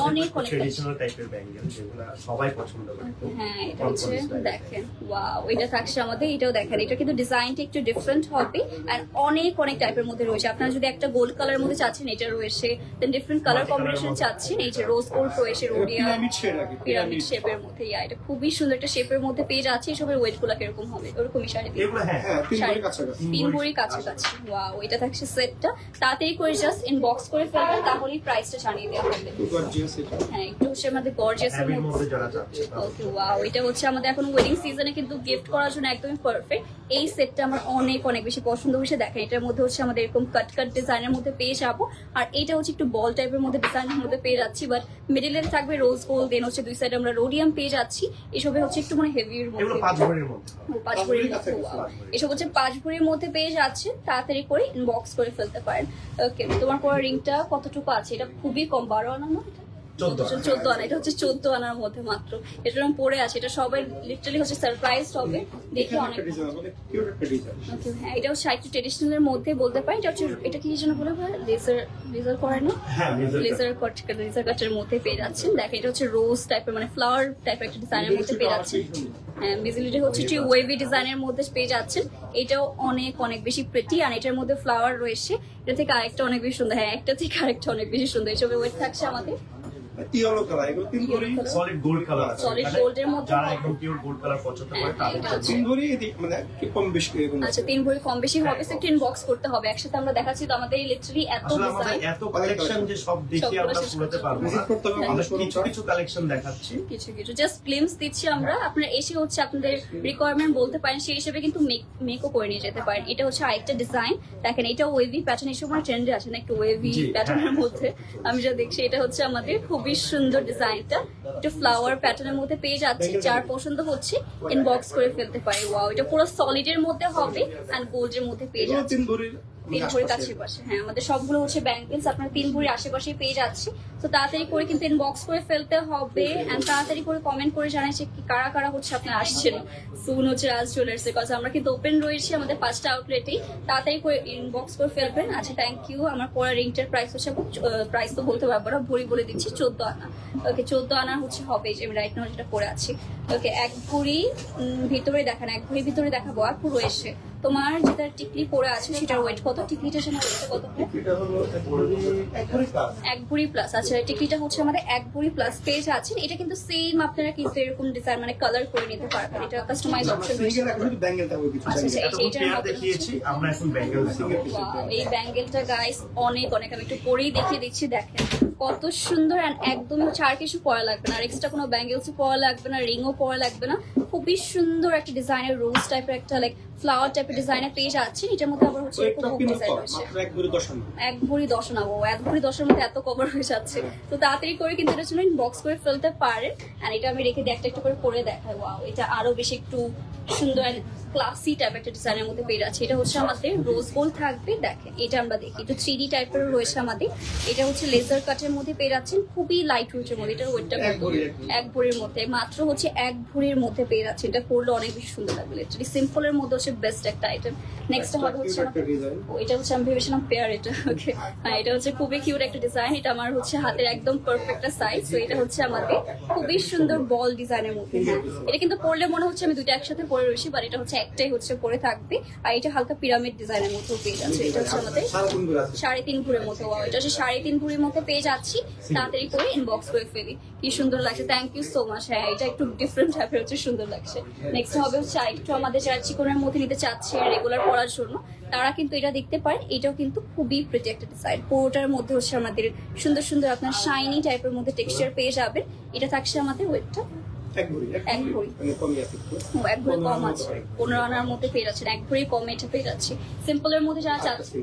অনেক ট্রেডিশনাল টাইপের ব্যাঙ্গেল যেগুলো সবাই পছন্দ করে। হ্যাঁ, এটা হচ্ছে দেখেন ওয়াও, এটা থাকছে আমাদের। এটাও দেখেন, এটা কিন্তু ডিজাইনটা একটু ডিফারেন্ট হবে আর অনেক টাইপের মধ্যে রয়েছে। আপনারা যদি একটা গোল্ড কালারের মধ্যে চাচ্ছেন এটা রয়েছে, দেন ডিফারেন্ট কালার কম্বিনেশন চাচ্ছেন এই যে রোজ গোল্ড রয়েছে, পিরামিড শেপের মধ্যে। এটা খুবই সুন্দর একটা শেপের মধ্যে পেয়ে যাচ্ছে। এসবের ওয়েট গুলা কিরকম হবে? ওরকমই 3 ভরি কাছাকাছি। ওয়াও, এটা থাকছে সেটটা। তাড়াতাড়ি করে জাস্ট ইনবক্স করে ফেলবেন, তাহলেই প্রাইসটা জানিয়ে দেওয়া হবে। হ্যাঁ, একটু হচ্ছে আমাদের গর্জিয়াস এর মধ্যে যারা চাচ্ছে। ওকে, ওয়াও, এটা হচ্ছে আমাদের এখন ওয়েডিং সিজনে কিন্তু গিফট করার জন্য একদমই পারফেক্ট। এই সেটটা আমার অনেক বেশি পছন্দ হয়েছে। দেখেন এটার মধ্যে হচ্ছে আমাদের এরকম কাট ডিজাইনের মধ্যে পেয়ে যাবো। আর এটা হচ্ছে একটু বল টাইপের মধ্যে ডিজাইনের মধ্যে পেয়ে যাচ্ছি, বাট মিডলে থাকবে রোজ গোল্ড, দেন হচ্ছে দুই সাইডে আমরা রোডিয়াম পেয়ে যাচ্ছি। এসবে হচ্ছে একটু মানে হেভির মধ্যে, 5 ভরির মধ্যে। এসব হচ্ছে 5 ভরির মধ্যে পেয়ে যাচ্ছে। তাড়াতাড়ি করে ইনবক্স করে ফেলতে পারেন। ওকে, তোমার পর রিংটা কতটুকু আছে? এটা খুবই কম, 12 আনা না, 14 আনা। এটা হচ্ছে 14 আনার মধ্যে মাত্র। এটা আমি পরে আছে, এটা সবাই লিটারালি হচ্ছে সারপ্রাইজ হবে দেখে অনেক। হ্যাঁ, এটা হচ্ছে একটু ট্রেডিশনালের মধ্যে বলতে পারি। এটা কি যেন বলে লেজার করে না, লেজার কাটের মধ্যে পেয়ে যাচ্ছেন। দেখেন এটা হচ্ছে রোজ টাইপের মানে ফ্লাওয়ার টাইপের একটা ডিজাইনের মধ্যে পেয়ে যাচ্ছেন। হ্যাঁ, মিজলিটা হচ্ছে একটু ওয়েভি ডিজাইনের মধ্যে পেয়ে যাচ্ছেন। এটাও অনেক বেশি প্রিটি, আর এটার মধ্যে ফ্লাওয়ার রয়েছে। এটা থেকে আরেকটা অনেক বেশি সুন্দর। হ্যাঁ, একটা থেকে আরেকটা অনেক বেশি সুন্দর। এসবের ওয়েট থাকছে আমাদের ইয়েলো কালার, এগুলো 3 ভরি সলিড গোল্ড কালার আছে। সলিড গোল্ডের মধ্যে যারা একদম পিওর গোল্ড কালার পছন্দ করে তাদের 3 ভরি মানে একটু কম বেশি এরকম। আচ্ছা, 3 ভরি কম বেশি হবে। সেটা ইনবক্স করতে হবে। একসাথে আমরা দেখাচ্ছি তো আমাদের লিটারালি এত ডিজাইন, এত কালেকশন যে সব দেখি আমরা পুরোতে পারবো না। আমরা কিছু কালেকশন দেখাচ্ছি, কিছু জাস্ট গ্লিমস দিচ্ছি আমরা। আপনারা এসে হচ্ছে আপনাদের রিকোয়ারমেন্ট বলতে পারেন, সেই হিসেবে কিন্তু মেকও করে নিয়ে যেতে পারেন। এটা হচ্ছে আরেকটা ডিজাইন। দেখেন এটা ওয়েভি প্যাটার্ন, এসব মানে ট্রেন্ডে আছে না একটু ওয়েভি প্যাটার্নের মধ্যে। আমি যা দেখছি এটা হচ্ছে আমাদের খুবই সুন্দর ডিজাইনটা একটু ফ্লাওয়ার প্যাটার্নের মধ্যে পেয়ে যাচ্ছে। যার পছন্দ হচ্ছে ইনবক্স করে ফেলতে পারে। ওয়াও, এটা পুরো সলিডের মধ্যে হবে এন্ড গোল্ডের মধ্যে পেয়ে যাচ্ছে। 3 ভরির আশেপাশে। হ্যাঁ, আমাদের সবগুলো হচ্ছে ব্যাঙ্গেলস আপনার 3 ভরির আশেপাশে পেয়ে যাচ্ছে। তো তাড়াতাড়ি করে কিন্তু ইনবক্স করে ফেলতে হবে এন্ড তাড়াতাড়ি করে কমেন্ট করে জানাইছে কি কারা হচ্ছে আপনারা আসছেন সুন হচ্ছে রাজ জুয়েলার্স এর কাছে। আমরা কিন্তু ওপেন রয়েছি আমাদের 5টা আউটলেটেই। তাড়াতাড়ি করে ইনবক্স করে ফেলবেন। আচ্ছা, থ্যাংক ইউ। আমার পরে রিংটার প্রাইস হচ্ছে, প্রাইস তো বলতে পারবো না, ভরি বলে দিচ্ছি 14 আনা। ওকে, 14 আনা হচ্ছে হবে যে আমি রাইট নাও যেটা পরে আছি। ওকে, 1 ভরি ভিতরে দেখান, 1 ভরি ভিতরে দেখাবো আর পুরো এসে তোমার যেটা টিকলি পরে আছে সেটার ওয়েট কত? টিকলিটা যেন ওয়েটটা কত? এটা হলো এক ভরি প্লাস। আচ্ছা টিকলিটা হচ্ছে আমাদের 1 ভরি প্লাস পেজ আছে। এটা কিন্তু সেম আপনারা কিন্তু এরকম ডিজাইন মানে কালার করে নিতে পারবেন, এটা কাস্টমাইজ অপশন রয়েছে। আচ্ছা এইটার মধ্যে দেখিয়েছি আমরা এখন ব্যাঙ্গেল এই ব্যাঙ্গেলটা গাইস অনেক অনেক আমি একটু পরেই দেখিয়ে দিচ্ছি, দেখেন কত সুন্দর। এন্ড একদমই হচ্ছে আর কিছু পরা লাগবে না, আর এক্সট্রা কোনো ব্যাঙ্গেলসও পরা লাগবে না, রিংও পরা লাগবে না। খুবই সুন্দর একটা ডিজাইনের রোজ টাইপের একটা লাইক ফ্লাওয়ার টাইপের ডিজাইনের পেজ আছে। এটার মধ্যে আবার হচ্ছে এরকম ডিজাইন রয়েছে। 1 ভরি 10 আনা। 1 ভরি 10 আনা। ও 1 ভরি 10 এর মধ্যে এত কভার হয়ে যাচ্ছে, তো তাড়াতাড়ি করে কিন্তু এটার জন্য ইনবক্স করে ফেলতে পারেন। আর এটা আমি রেখে দিয়ে একটা একটা করে পরে দেখাই। ওয়াও, এটা আরো বেশি একটু সুন্দর ক্লাসি টাইপ একটা ডিজাইনের মধ্যে পেজ আছে। এটা হচ্ছে আমাদের রোজ গোল্ড থাকবে, দেখেন এটা আমরা দেখি একটু 3D টাইপের রয়েছে আমাদের। এটা হচ্ছে লেজার কাটের মধ্যে পেয়ে যাচ্ছেন, খুবই লাইট ওয়েটের মধ্যে। এটার ওয়েটটা 1 ভরির মধ্যে, মাত্র হচ্ছে 1 ভরির মধ্যে পেয়ে যাচ্ছে। এটা পরলে অনেক বেশি সুন্দর লাগবে, লিটারালি সিম্পলের মধ্যে হচ্ছে বেস্ট একটা আইটেম। নেক্সট হবে হচ্ছে এটা হচ্ছে আমি ভেবেছিলাম পেয়ার, এটা ওকে হ্যাঁ, এটা হচ্ছে খুবই কিউট একটা ডিজাইন। এটা আমার হচ্ছে হাতের একদম পারফেক্ট সাইজ। তো এটা হচ্ছে আমাদের খুবই সুন্দর বল ডিজাইনের মধ্যে। এটা কিন্তু পরলে মনে হচ্ছে আমি দুইটা একসাথে পরে রয়েছি, বাট এটা হচ্ছে একটাই হচ্ছে পরে থাকবে। আর এটা হালকা পিরামিড ডিজাইনের মধ্যে পেয়ে যাচ্ছে। এটা হচ্ছে আমাদের 3.5 ভরির মধ্যে। এটা হচ্ছে 3.5 ভরির মধ্যে পেয়ে যাচ্ছি। তাড়াতাড়ি করে ইনবক্স করে ফেলি। কি সুন্দর লাগছে, থ্যাংক ইউ সো মাচ। হ্যাঁ, এটা একটু ডিফারেন্ট টাইপের হচ্ছে, সুন্দর লাগছে। নেক্সট হবে হচ্ছে একটু আমাদের যারা চিকনের মধ্যে নিতে চাচ্ছে রেগুলার পরার জন্য, তারা কিন্তু এটা দেখতে পারেন। এটাও কিন্তু খুবই প্রিটি একটা ডিজাইন। পুরোটার মধ্যে হচ্ছে আমাদের সুন্দর সুন্দর আপনার শাইনি টাইপের মধ্যে টেক্সচার পেয়ে যাবেন। এটা থাকছে আমাদের ওয়েটটা 1 ভরি কম আছে, 15 আনার মধ্যে পেয়ে যাচ্ছেন। 1 ভরি কম এটা পেয়ে যাচ্ছে। সিম্পলের মধ্যে যারা চাচ্ছে,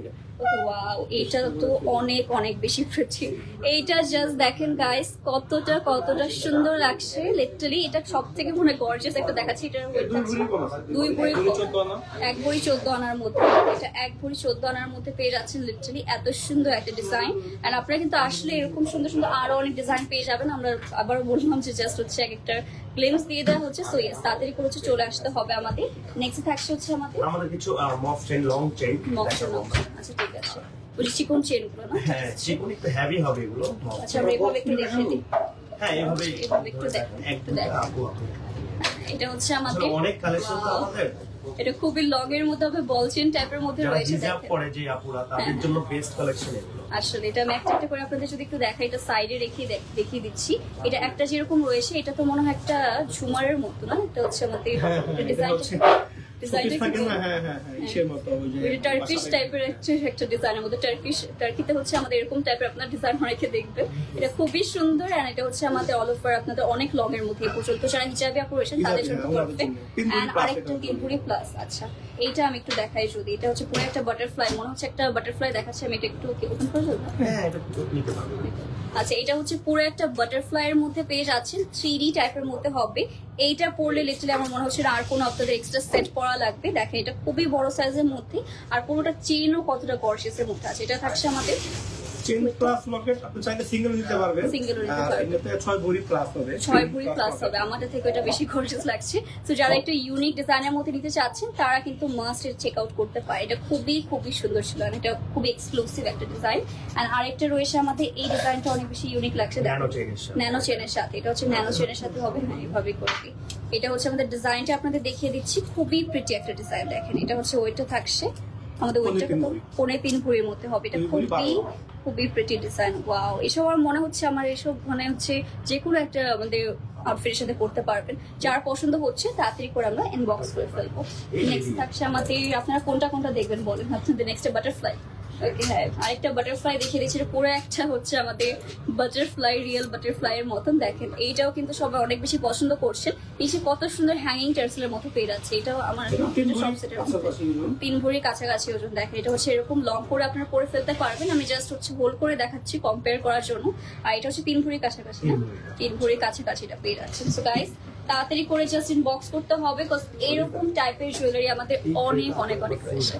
ওয়াও এটা তো অনেক অনেক বেশি প্রিটি। এইটা জাস্ট দেখেন গাইস কতটা কতটা সুন্দর লাগছে, লিটারালি এটা সবথেকে মনে গর্জিয়াস একটা দেখাচ্ছি। এটার ওয়েট আছে 2 ভরি 1 ভরি 14 আনার মধ্যে। এটা 1 ভরি 14 আনার মধ্যে পেয়ে যাচ্ছেন। লিটারালি এত সুন্দর একটা ডিজাইন। আর আপনারা কিন্তু আসলে এরকম সুন্দর সুন্দর আরো অনেক ডিজাইন পেয়ে যাবেন। আমরা আবার বললাম যে জাস্ট হচ্ছে এক একটা গ্লিমস দিয়ে দেওয়া হচ্ছে। সো ইয়েস, তাড়াতাড়ি করে চলে আসতে হবে আমাদের। নেক্সট থাকছে হচ্ছে আমাদের কিছু মফ চেইন, লং চেইন। আচ্ছা ঠিক আছে, ওই চিকন চেইন গুলো না? হ্যাঁ, চিকন একটু হেভি হবে এগুলো। আচ্ছা আমরা এভাবে একটু দেখিয়ে দিই। হ্যাঁ, এভাবে একটু দেখেন, একটু দেখেন। এটা হচ্ছে আমাদের অনেক কালেকশন তো আমাদের। এটা খুবই লং এর মধ্যে হবে, বল চেইন টাইপের মধ্যে রয়েছে। হিজাব পরে যে আপুরা তাদের জন্য বেস্ট কালেকশন এগুলো। আসলে এটা আমি একটা করে আপনাদের যদি একটু দেখাই, এটা সাইডে রেখে দেখিয়ে দিচ্ছি। এটা একটা যেরকম রয়েছে, এটা তো মনে হয় একটা ঝুমারের মতো না? এটা হচ্ছে আমাদের টার্কিশ টাইপের একটা ডিজাইনের মধ্যে। টার্কিতে হচ্ছে আমাদের এরকম টাইপের আপনার ডিজাইন অনেকে দেখবেন। এটা খুবই সুন্দর। আর এটা হচ্ছে আমাদের অল ওভার আপনাদের অনেক লং এর মধ্যে পর্যন্ত যারা হিজাবে আপু রয়েছেন তাদের জন্য পারফেক্ট। এন্ড আরেকটা 3 ভরি প্লাস। আচ্ছা এইটা আমি একটু দেখাই যদি। এটা হচ্ছে পুরো একটা বাটারফ্লাই, মনে হচ্ছে একটা বাটারফ্লাই দেখাচ্ছে। আমি এটা একটু ওপেন করে দেবো। হ্যাঁ, এটা নিতে পারবেন। আচ্ছা এটা হচ্ছে পুরো একটা বাটারফ্লাই এর মধ্যে পেয়ে যাচ্ছেন, 3D টাইপের মধ্যে হবে। এইটা পরলে লিটারালি আমার মনে হচ্ছে আর কোনো আপনাদের এক্সট্রা সেট পরা লাগবে। দেখেন এটা খুবই বড় সাইজের মধ্যে, আর পুরোটা চেইনও কতটা গর্জিয়াসের মধ্যে আছে। এটা থাকছে আমাদের চেইন প্লাস লকেট, আপনি চাইলে সিঙ্গেল নিতে পারবেন। সিঙ্গেল নিতে পারবেন। এটাতে 6 ভরি প্লাস হবে। 6 ভরি প্লাস হবে। আমাদের থেকে এটা বেশি গর্জিয়াস লাগছে। সো যারা একটা ইউনিক ডিজাইনের মধ্যে নিতে চাচ্ছেন তারা কিন্তু মাস্ট চেক আউট করতে পারে। এটা খুবই খুবই সুন্দর ছিল, এটা খুবই এক্সক্লুসিভ একটা ডিজাইন। এন্ড আরেকটা রয়েছে আমাদের, এই ডিজাইনটা অনেক বেশি ইউনিক লাগছে। ন্যানো চেনের সাথে, এটা হচ্ছে ন্যানো চেনের সাথে হবে। হ্যাঁ এইভাবে করবে। এটা হচ্ছে আমাদের ডিজাইনটা আপনাদের দেখিয়ে দিচ্ছি, খুবই প্রিটি একটা ডিজাইন। দেখেন এটা হচ্ছে ওয়েটটা থাকছে আমাদের, ওয়েটটা 3.5 ভরির মধ্যে হবে। এটা খুবই প্রিটি ডিজাইন। ওয়াও, এসব আমার মনে হচ্ছে আমার এসব মানে হচ্ছে যে কোনো একটা আমাদের আউটফিটের সাথে করতে পারবেন। যার পছন্দ হচ্ছে তাড়াতাড়ি করে আমরা ইনবক্স করে ফেলবো। নেক্সট থাকছে আমাদের, আপনারা কোনটা কোনটা দেখবেন বলেন আপনাদের। Next butterfly. ওকে হ্যাঁ, আরেকটা বাটারফ্লাই দেখিয়ে দিচ্ছি। পুরো একটা হচ্ছে আমাদের বাটারফ্লাই, রিয়েল বাটারফ্লাই এর মতন। দেখেন এইটাও কিন্তু সবাই অনেক বেশি পছন্দ করছেন। নিচে কত সুন্দর হ্যাঙ্গিং টার্সেলের মতো পেয়ে যাচ্ছে। এটাও আমার 3 ভরির কাছাকাছি ওজন। দেখেন এটা হচ্ছে এরকম লং করে আপনারা পরে ফেলতে পারবেন। আমি জাস্ট হচ্ছে হোল্ড করে দেখাচ্ছি কম্পেয়ার করার জন্য। আর এটা হচ্ছে 3 ভরির কাছাকাছি, না 3 ভরির কাছাকাছি এটা পেয়ে যাচ্ছেন। সো গাইস তাড়াতাড়ি করে জাস্ট ইনবক্স করতে হবে, বিকজ এরকম টাইপের জুয়েলারি আমাদের অনেক অনেক অনেক রয়েছে।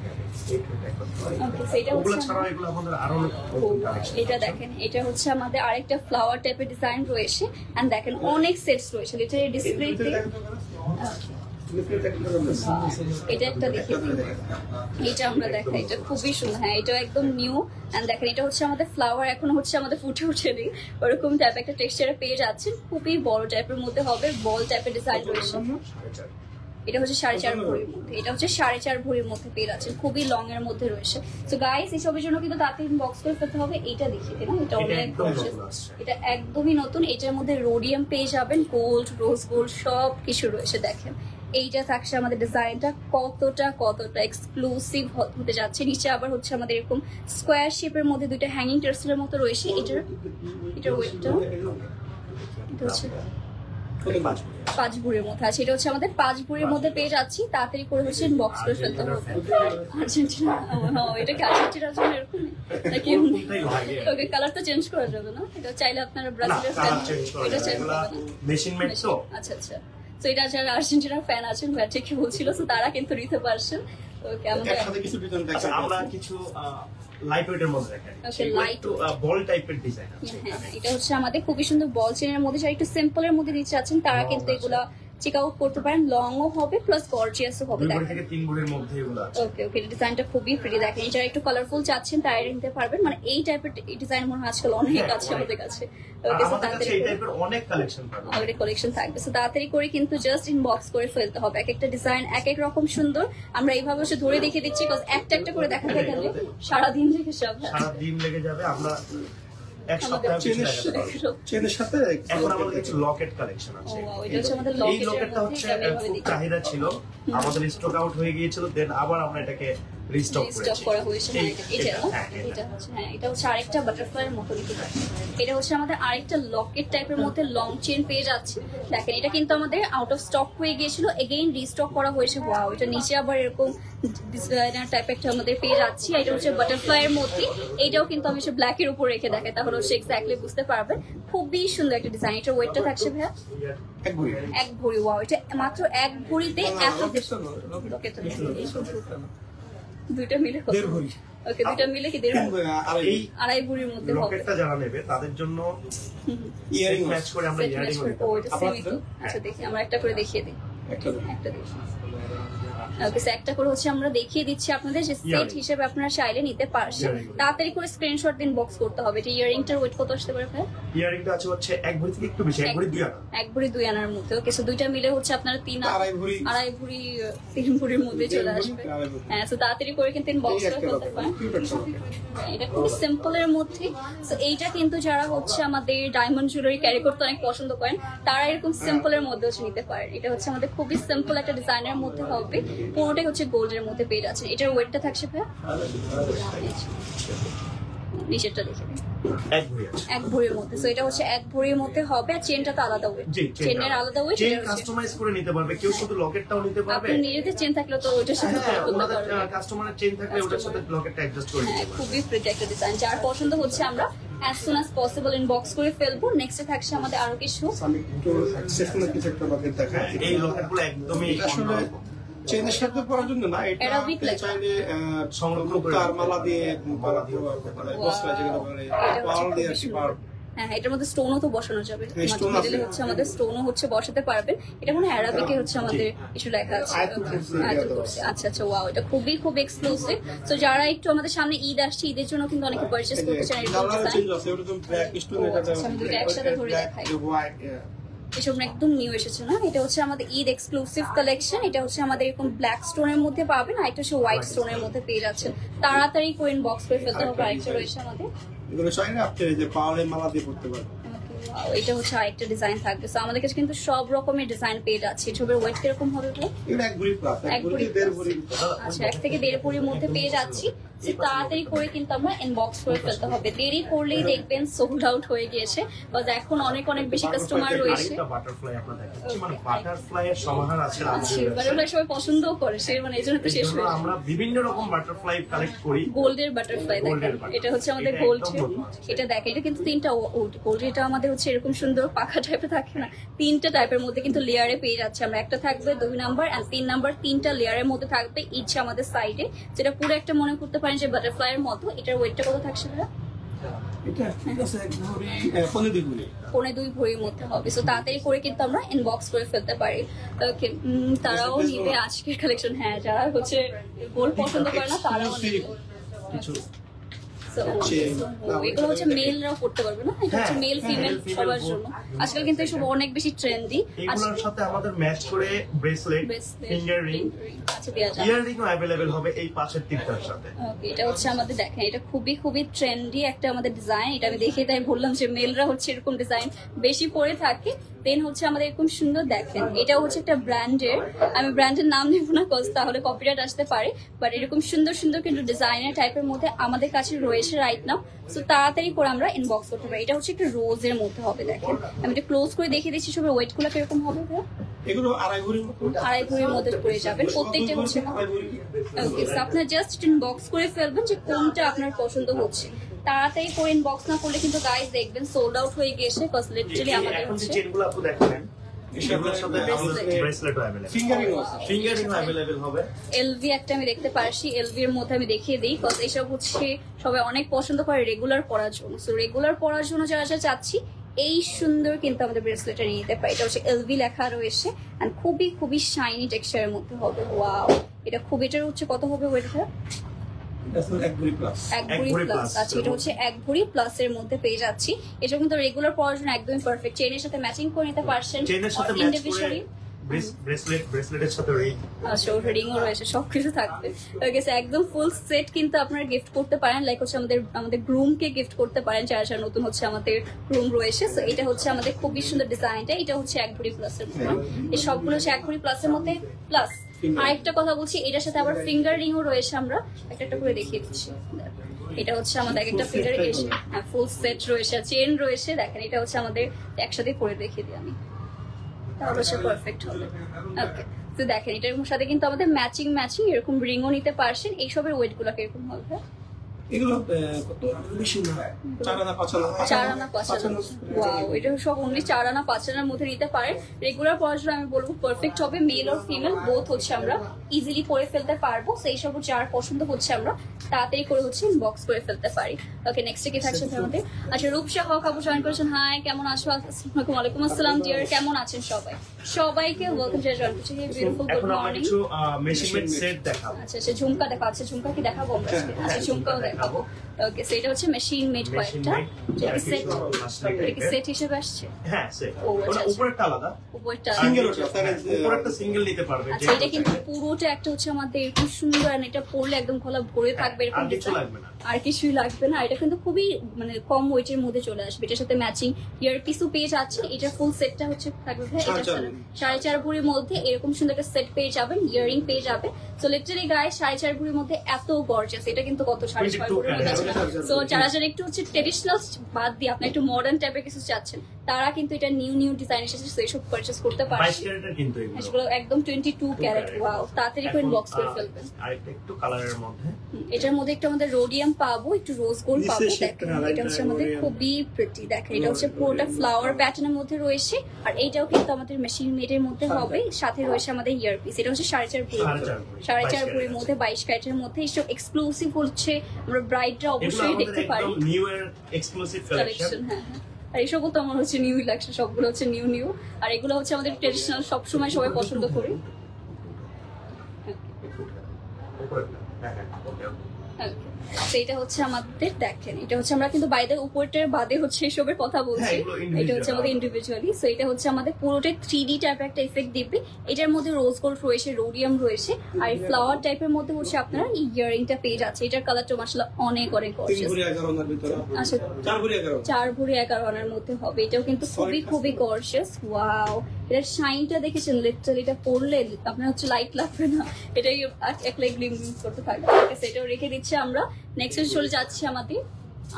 এটা দেখেন, এটা হচ্ছে আমাদের আরেকটা ফ্লাওয়ার টাইপের ডিজাইন রয়েছে। এন্ড দেখেন অনেক সেটস রয়েছে লিটারালি ডিসপ্লেতে। এটা একটা দেখি, এটা আমরা দেখাই। এটা খুবই সুন্দর। হ্যাঁ এটা একদম নিউ। এন্ড দেখেন এটা হচ্ছে আমাদের ফ্লাওয়ার, এখন হচ্ছে আমাদের ফুটে উঠেনি, ওরকম টাইপ একটা টেক্সচারে পেয়ে যাচ্ছেন। খুবই বড় টাইপের মধ্যে হবে, বল টাইপের ডিজাইন রয়েছে। এটা হচ্ছে 4.5 ভরির মধ্যে, এটা হচ্ছে 4.5 ভরির মধ্যে পেয়ে যাচ্ছেন, খুবই লং এর মধ্যে রয়েছে। তো গাইস এইসবের জন্য কিন্তু তাড়াতাড়ি ইনবক্স করে ফেলতে হবে। এইটা দেখিয়ে দিলাম, এটা অনেক গর্জিয়াস, এটা একদমই নতুন। এটার মধ্যে রোডিয়াম পেয়ে যাবেন, গোল্ড, রোজ গোল্ড সব কিছু রয়েছে। দেখেন এইটা থাকছে আমাদের ডিজাইনটা কতটা এক্সক্লুসিভ হতে যাচ্ছে। নিচে আবার হচ্ছে আমাদের এরকম স্কোয়ার শেপের মধ্যে দুইটা হ্যাঙ্গিং টেক্সচারের মতো রয়েছে। এটার ওয়েটটা এটা হচ্ছে 5 ভরির মধ্যে আছে। এটা হচ্ছে আমাদের 5 ভরির মধ্যে পেয়ে যাচ্ছি। তাড়াতাড়ি করে হচ্ছে ইনবক্স করে ফেলতে হবে। আর্জেন্টিনা, এটা কি আর্জেন্টিনার জন্য এরকম নাকি? ওকে, কালারটা চেঞ্জ করা যাবে না? এটা চাইলে আপনারা ব্রাজিলের ফ্যান, এটা চেঞ্জ করবেন মেশিন মেড তো। আচ্ছা আচ্ছা, তো এটা যারা আর্জেন্টিনার ফ্যান আছেন ব্যাটে কি বলছিল, তো তারা কিন্তু নিতে পারছেন। ওকে, আমাদের কিছু ডিজাইন দেখাচ্ছি, আমরা কিছু লাইট ওয়েটের মধ্যে দেখাই। ওকে, লাইট বল টাইপের ডিজাইন আছে। হ্যাঁ, এটা হচ্ছে আমাদের খুবই সুন্দর বল চেনের মধ্যে, যারা একটু সিম্পলের মধ্যে নিতে চাচ্ছেন তারা কিন্তু এগুলা চেক আউট করতে পারেন। লংও হবে প্লাস গর্জিয়াসও হবে। 2 থেকে 3 ভরির মধ্যে এগুলো আছে। ওকে ওকে, ডিজাইনটা খুবই প্রিটি। দেখেন যারা একটু কালারফুল চাচ্ছেন তারা নিতে পারবেন। মানে এই টাইপের ডিজাইন মনে হয় আজকাল অনেক আছে আমাদের কাছে। ওকে, সো তাড়াতাড়ি এই টাইপের অনেক কালেকশন পাবেন, অলরেডি কালেকশন থাকবে। সো তাড়াতাড়ি করে কিন্তু জাস্ট ইনবক্স করে ফেলতে হবে। এক একটা ডিজাইন এক এক রকম সুন্দর। আমরা এইভাবে এসে ধরে দেখিয়ে দিচ্ছি, বিকজ একটা একটা করে দেখাতে গেলে সারাদিন লেগে যাবে। আমরা এক সপ্তাহ চেনের সাথে এখন আমাদের কিছু লকেট কালেকশন আছে। এই লকেটটা হচ্ছে খুব চাহিদা ছিল, আমাদের স্টক আউট হয়ে গিয়েছিল, দেন আবার আমরা এটাকে রিস্টক করা হয়েছে। এটা হচ্ছে আরেকটা বাটারফ্লাইয়ের মতো দেখতে পাচ্ছেন। এটা হচ্ছে আমাদের আরেকটা লকেট টাইপের মধ্যে লং চেন পেয়ে যাচ্ছে। দেখেন এটা কিন্তু আমাদের আউট অফ স্টক হয়ে গিয়েছিল, এগেইন রিস্টক করা হয়েছে। ওয়াও, এটা নিচে আবার এরকম ডিজাইনার টাইপ একটা আমাদের পেয়ে যাচ্ছি। এটা হচ্ছে বাটারফ্লাইয়ের মধ্যে। এইটাও কিন্তু আমি সে ব্ল্যাক এর উপর রেখে দেখাই, তাহলে হচ্ছে এক্স্যাক্টলি বুঝতে পারবেন। খুবই সুন্দর একটা ডিজাইন। এটা ওয়েটটা থাকছে ভাইয়া 1 ভরি। ওয়াও, এটা মাত্র 1 ভরিতে এত দুইটা মিলে 1.5 ভরি। ওকে, দুইটা মিলে কি 2.5 ভরির মধ্যে হবে। লকেটটা যারা নেবে তাদের জন্য ইয়ারিং ম্যাচ করে আমরা ইয়ারিং করব। আচ্ছা দেখি, আমরা একটা করে দেখিয়ে দিই। একটা দেখি। ওকে, একটা করে হচ্ছে আমরা দেখিয়ে দিচ্ছি আপনাদের, যে সেট হিসেবে আপনারা চাইলে নিতে পারছেন। তাড়াতাড়ি করে স্ক্রিনশট দিন, বক্স করতে হবে। এটা ইয়ারিংটার ওয়েট কত আসতে পারে ভাই? ইয়ারিংটা আছে হচ্ছে 1 ভরি থেকে একটু বেশি, 1 ভরি 2 আনা। 1 ভরি 2 আনার মধ্যে। ওকে, সো দুইটা মিলে হচ্ছে আপনারা 2.5 ভরি 3 ভরির মধ্যে চলে আসবে। হ্যাঁ, সো তাড়াতাড়ি করে কিন্তু বক্স করে ফেলতে পারেন। এটা খুব সিম্পল এর মধ্যে। সো এইটা কিন্তু যারা হচ্ছে আমাদের ডায়মন্ড জুয়েলারি ক্যারি করতে অনেক পছন্দ করেন তারা এরকম সিম্পল এর মধ্যে হচ্ছে নিতে পারেন। এটা হচ্ছে আমাদের খুবই সিম্পল একটা ডিজাইনের মধ্যে হবে, পুরোটাই হচ্ছে গোল্ডের মধ্যে পেয়ে যাচ্ছে। এটার ওয়েটটা থাকছে ভাই নিচেরটা দেখে দিন 1 ভরির মধ্যে। সো এটা হচ্ছে 1 ভরির মধ্যে হবে, আর চেনটা তো আলাদা ওয়েট, চেনের আলাদা ওয়েট। চেন কাস্টমাইজ করে নিতে পারবে, কেউ শুধু লকেটটাও নিতে পারবে। আপনি নিজেদের চেন থাকলে তো ওইটার সাথে করতে পারবেন, কাস্টমারের চেন থাকলে ওটার সাথে লকেটটা অ্যাডজাস্ট করে নিতে পারবে। খুবই প্রিটি একটা ডিজাইন, যার পছন্দ হচ্ছে আমরা as soon as possible inbox করে ফেলবো। নেক্সটে থাকছে আমাদের আরো কিছু কিছু একটা লকেট দেখায়। এই লকেটগুলো একদমই আসলে চেনের সাথে পরার জন্য না, এটা চাইলে সংরক্ষণ করে তার মালা দিয়ে বসলা যেগুলো বলে পাল দিয়ে আসি পার। হ্যাঁ, এটার মধ্যে স্টোনও তো বসানো যাবে। হচ্ছে আমাদের স্টোনও হচ্ছে বসাতে পারবেন। এটা মনে হয় অ্যারাবিকে হচ্ছে আমাদের কিছু লেখা আছে। আচ্ছা আচ্ছা, ওয়াও, এটা খুবই খুব এক্সক্লুসিভ। সো যারা একটু আমাদের সামনে ঈদ আসছে, ঈদের জন্য কিন্তু অনেকে পারচেজ করতে চান। একসাথে ধরে দেখাই, এসব একদম নিউ এসেছে না। এটা হচ্ছে আমাদের ঈদ এক্সক্লুসিভ কালেকশন। এটা হচ্ছে আমাদের এরকম ব্ল্যাক স্টোনের মধ্যে পাবেন, আর একটা হচ্ছে হোয়াইট স্টোনের মধ্যে পেয়ে যাচ্ছেন। তাড়াতাড়ি করে ইনবক্স করে ফেলতে হবে। আরেকটা রয়েছে আমাদের, এগুলো চাই না আপনি যে পাওয়ালে মালা দিয়ে পড়তে পারবেন। এটা হচ্ছে আরেকটা ডিজাইন থাকবে। সো আমাদের কাছে কিন্তু সব রকমের ডিজাইন পেয়ে যাচ্ছে। ছবির ওয়েট কিরকম হবে ভাই? এটা 1 ভরি প্লাস, 1 ভরি 1.5 ভরি। আচ্ছা, 1 থেকে 1.5 ভরির মধ্যে পেয়ে যাচ্ছি। তাড়াতাড়ি করে কিন্তু আমরা ইনবক্স করে ফেলতে হবে। দেরি করলেই দেখবেন সোল্ড আউট হয়ে গিয়েছে, বিকজ এখন অনেক অনেক বেশি কাস্টমার রয়েছে। বাটারফ্লাই আপনাদের মানে বাটারফ্লাই এর সমাহার আছে। বাটারফ্লাই সবাই পছন্দও করে, মানে এজন্য তো শেষ হয়ে আমরা বিভিন্ন রকম বাটারফ্লাই কালেক্ট করি। গোল্ডের বাটারফ্লাই দেখেন, এটা হচ্ছে আমাদের গোল্ড। এটা দেখেন, এটা কিন্তু 3টা গোল্ড। এটা আমাদের হচ্ছে এরকম সুন্দর পাখা টাইপের থাকে না, 3টা টাইপের মধ্যে কিন্তু লেয়ারে পেয়ে যাচ্ছে আমরা। একটা থাকবে 2 নাম্বার আর 3 নাম্বার, 3টা লেয়ারের মধ্যে থাকবে ইচ্ছে আমাদের সাইডে, যেটা পুরো একটা মনে করতে পারেন যে বাটারফ্লাইয়ের মতো। এটার ওয়েটটা কত থাকছে ভাইয়া? এটা আছে 1.5 ভরির মধ্যে হবে। সো তাড়াতাড়ি করে কিন্তু আমরা ইনবক্স করে ফেলতে পারি। ওকে, তারাও নিবে আজকের কালেকশন। হ্যাঁ, যারা হচ্ছে গোল্ড পছন্দ করে না তারাও নিবে। এগুলো হচ্ছে মেলরাও করতে পারবে না, এটা হচ্ছে মেল ফিমেল সবার জন্য। আজকাল কিন্তু এসব অনেক বেশি ট্রেন্ডি। এগুলোর সাথে আমাদের ম্যাচ করে ব্রেসলেট, ফিঙ্গার রিং, ইয়াররিংও अवेलेबल হবে এই পাশের তিনটার সাথে। ওকে, এটা হচ্ছে আমাদের দেখেন, এটা খুবই খুবই ট্রেন্ডি একটা আমাদের ডিজাইন। এটা আমি দেখে তাই বললাম যে মেলরা হচ্ছে এরকম ডিজাইন বেশি পরে থাকে। দেন হচ্ছে আমাদের এরকম সুন্দর দেখেন, এটাও হচ্ছে একটা ব্র্যান্ডের, আমি ব্র্যান্ডের নাম নেব না কজ তাহলে কপিরাইট আসতে পারে, বাট এরকম সুন্দর সুন্দর কিন্তু ডিজাইনার টাইপের মধ্যে আমাদের কাছে রয়েছে রাইট নাও। সো তাড়াতাড়ি করে আমরা ইনবক্স করতে পারি। এটা হচ্ছে একটা রোজের মধ্যে হবে, দেখেন আমি এটা ক্লোজ করে দেখিয়ে দিচ্ছি সবার ওয়েট গুলো কিরকম হবে। এগুলো আড়াই ভরির মধ্যে পড়ে যাবেন প্রত্যেকটা হচ্ছে। ওকে, সো আপনার জাস্ট ইনবক্স করে ফেলবেন যে কোনটা আপনার পছন্দ হচ্ছে। তাড়াতাড়ি করে ইনবক্স না করলে কিন্তু গাইস দেখবেন সোল্ড আউট হয়ে গেছে, কজ লিটারালি আমাদের এখন যে হচ্ছে চেনগুলো আপনি দেখেন এগুলোর সাথে ব্রেসলেটও अवेलेबल, ফিঙ্গারিংও अवेलेबल হবে। এলভি একটা আমি দেখতে পারছি, এলভি এর মধ্যে আমি দেখিয়ে দিই কজ এইসব হচ্ছে সবাই অনেক পছন্দ করে রেগুলার পরার জন্য। সো রেগুলার পরার জন্য যারা যারা চাচ্ছি এই সুন্দর কিন্তু আমাদের ব্রেসলেটটা নিয়ে নিতে পারি। এটা হচ্ছে এলভি লেখা রয়েছে এন্ড খুবই খুবই শাইনি টেক্সচারের মধ্যে হবে। ওয়াও, এটা খুব, এটার হচ্ছে কত হবে ওয়েটটা? এক ভরি প্লাস। আচ্ছা, এটা হচ্ছে 1 ভরি প্লাস এর মধ্যে পেয়ে যাচ্ছি। এটা কিন্তু রেগুলার পরার জন্য একদমই পারফেক্ট। চেইনের সাথে ম্যাচিং করে নিতে পারছেন, চেইনের সাথে ম্যাচ করে ব্রেসলেটের সাথে রিং, আচ্ছা রিংও রয়েছে, সবকিছু থাকবে। ওকে, একদম ফুল সেট কিন্তু আপনারা গিফট করতে পারেন। লাইক হচ্ছে আমাদের গ্রুমকে গিফট করতে পারেন, যারা যারা নতুন হচ্ছে আমাদের গ্রুম রয়েছে। সো এটা হচ্ছে আমাদের খুবই সুন্দর ডিজাইনটা। এটা হচ্ছে 1 ভরি প্লাসের মধ্যে, এই সবগুলো হচ্ছে 1 ভরি প্লাসের মধ্যে প্লাস। আরেকটা কথা বলছি, এটার সাথে আবার ফিঙ্গার রিংও রয়েছে, আমরা একটা একটা করে দেখিয়ে দিচ্ছি। এটা হচ্ছে আমাদের একটা ফিঙ্গার এসে ফুল সেট রয়েছে, চেন রয়েছে, দেখেন এটা হচ্ছে আমাদের একসাথে করে দেখিয়ে দিই আমি, তাহলে সে পারফেক্ট হবে। ওকে, তো দেখেন এটার সাথে কিন্তু আমাদের ম্যাচিং এরকম রিংও নিতে পারছেন। এইসবের ওয়েট গুলো কিরকম হবে? এগুলো কত বেশি না, 4 আনা 5 আনা। 4 আনা 5 আনা। ওয়াও, এটা সব অনলি 4 আনা 5 আনার মধ্যে নিতে পারেন। রেগুলার পড়াশোনা আমি বলবো পারফেক্ট হবে, মেল আর ফিমেল বোথ হচ্ছে আমরা ইজিলি পরে ফেলতে পারবো। সেই সব যার পছন্দ হচ্ছে আমরা তাড়াতাড়ি করে হচ্ছে ইনবক্স করে ফেলতে পারি। ওকে, নেক্সট কি থাকছে আমাদের? আচ্ছা, রূপসা হক আপু জয়েন করেছেন। হাই, কেমন আছো? আসসালামু আলাইকুম। আসসালাম ডিয়ার, কেমন আছেন সবাই? সবাইকে ওয়েলকাম জানাই, জয়েন করছি। হে বিউটিফুল, গুড মর্নিং। কিছু মেশিনমেন্ট সেট দেখাবো। আচ্ছা, ঝুমকা দেখাও। আচ্ছা, ঝুমকা কি দেখাবো আমরা? আচ্ছা, ঝুমকাও দেখাবো। ওকে, সো এটা হচ্ছে মেশিন মেড কয়েকটা, যেটা সেট, এটা সেট হিসেবে আসছে। হ্যাঁ, সেট। উপরেরটা আলাদা, উপরেরটা সিঙ্গেল, উপরেরটা সিঙ্গেল নিতে পারবে। আচ্ছা, এটা কিন্তু পুরোটা একটা হচ্ছে আমাদের এরকম সুন্দর, আর এটা পরলে একদম গলা ভরে থাকবে, এরকম কিছু লাগবে না, আর কিছুই লাগবে না। এটা কিন্তু খুবই মানে কম ওয়েটের মধ্যে চলে আসবে। এটার সাথে ম্যাচিং ইয়ার পিসও পেয়ে যাচ্ছে। এটা ফুল সেটটা হচ্ছে থাকবে ভাই, এটা 4.5 ভরির মধ্যে এরকম সুন্দর একটা সেট পেয়ে যাবেন, ইয়ারিং পেয়ে যাবে। সো লিটারালি গাইস 4.5 ভরির মধ্যে এত গর্জিয়াস, এটা কিন্তু কত 6.5 ভরির মধ্যে। সো যারা যারা একটু হচ্ছে ট্রেডিশনাল বাদ দিয়ে আপনি একটু মডার্ন টাইপের কিছু চাচ্ছেন, তারা কিন্তু এটা নিউ ডিজাইন এসেছে, সো এইসব পারচেজ করতে পারেন। 22 ক্যারেটের কিন্তু এগুলো একদম 22 ক্যারেট। ওয়াও, তাড়াতাড়ি করে ইনবক্স করে ফেলবেন। আরেকটা একটু কালারের মধ্যে, এটার মধ্যে একটু আমাদের রোডিয়াম পাবো, একটু রোজ গোল্ড পাবো। দেখেন এটা হচ্ছে আমাদের খুবই প্রিটি, দেখেন এটা হচ্ছে পুরোটা ফ্লাওয়ার প্যাটার্নের মধ্যে রয়েছে। আর এইটাও কিন্তু আমাদের মেশিন মেডের মধ্যে হবে, সাথে রয়েছে আমাদের ইয়ারপিস। এটা হচ্ছে 4.5 ভরি, 4.5 ভরির মধ্যে 22 ক্যারেটের মধ্যে। এইসব এক্সক্লুসিভ হচ্ছে আমরা ব্রাইডরা অবশ্যই দেখতে পারি, নিউ এর এক্সক্লুসিভ কালেকশন। হ্যাঁ, আর এইসবও তো আমার হচ্ছে নিউ লাগছে, সবগুলো হচ্ছে নিউ। আর এগুলো হচ্ছে আমাদের ট্রেডিশনাল, সবসময় সবাই পছন্দ করি। এটা হচ্ছে আমাদের দেখেন, এটা হচ্ছে আমরা কিন্তু বাইরে উপরটার বাদে হচ্ছে এসবের কথা বলছি। এটা হচ্ছে আমাদের ইন্ডিভিজুয়ালি। সো এটা হচ্ছে আমাদের পুরোটাই 3D টাইপের একটা এফেক্ট দিবে। এটার মধ্যে রোজ গোল্ড রয়েছে, রোডিয়াম রয়েছে, আর এই ফ্লাওয়ার টাইপের মধ্যে হচ্ছে আপনারা এই ইয়ারিংটা পেয়ে যাচ্ছে। এটার কালারটা মাশাআল্লাহ অনেক গর্জিয়াস। আচ্ছা, 4 ভরি 11 আনার মধ্যে হবে। এটাও কিন্তু খুবই গর্জিয়াস। ওয়াও, এটার শাইনটা দেখেছেন, লিটারালি এটা পরলে আপনার হচ্ছে লাইট লাগবে না, এটাই একলাই গ্লিম করতে থাকবে। সেটাও রেখে দিচ্ছে আমরা। নেক্সট চলে যাচ্ছি আমাদের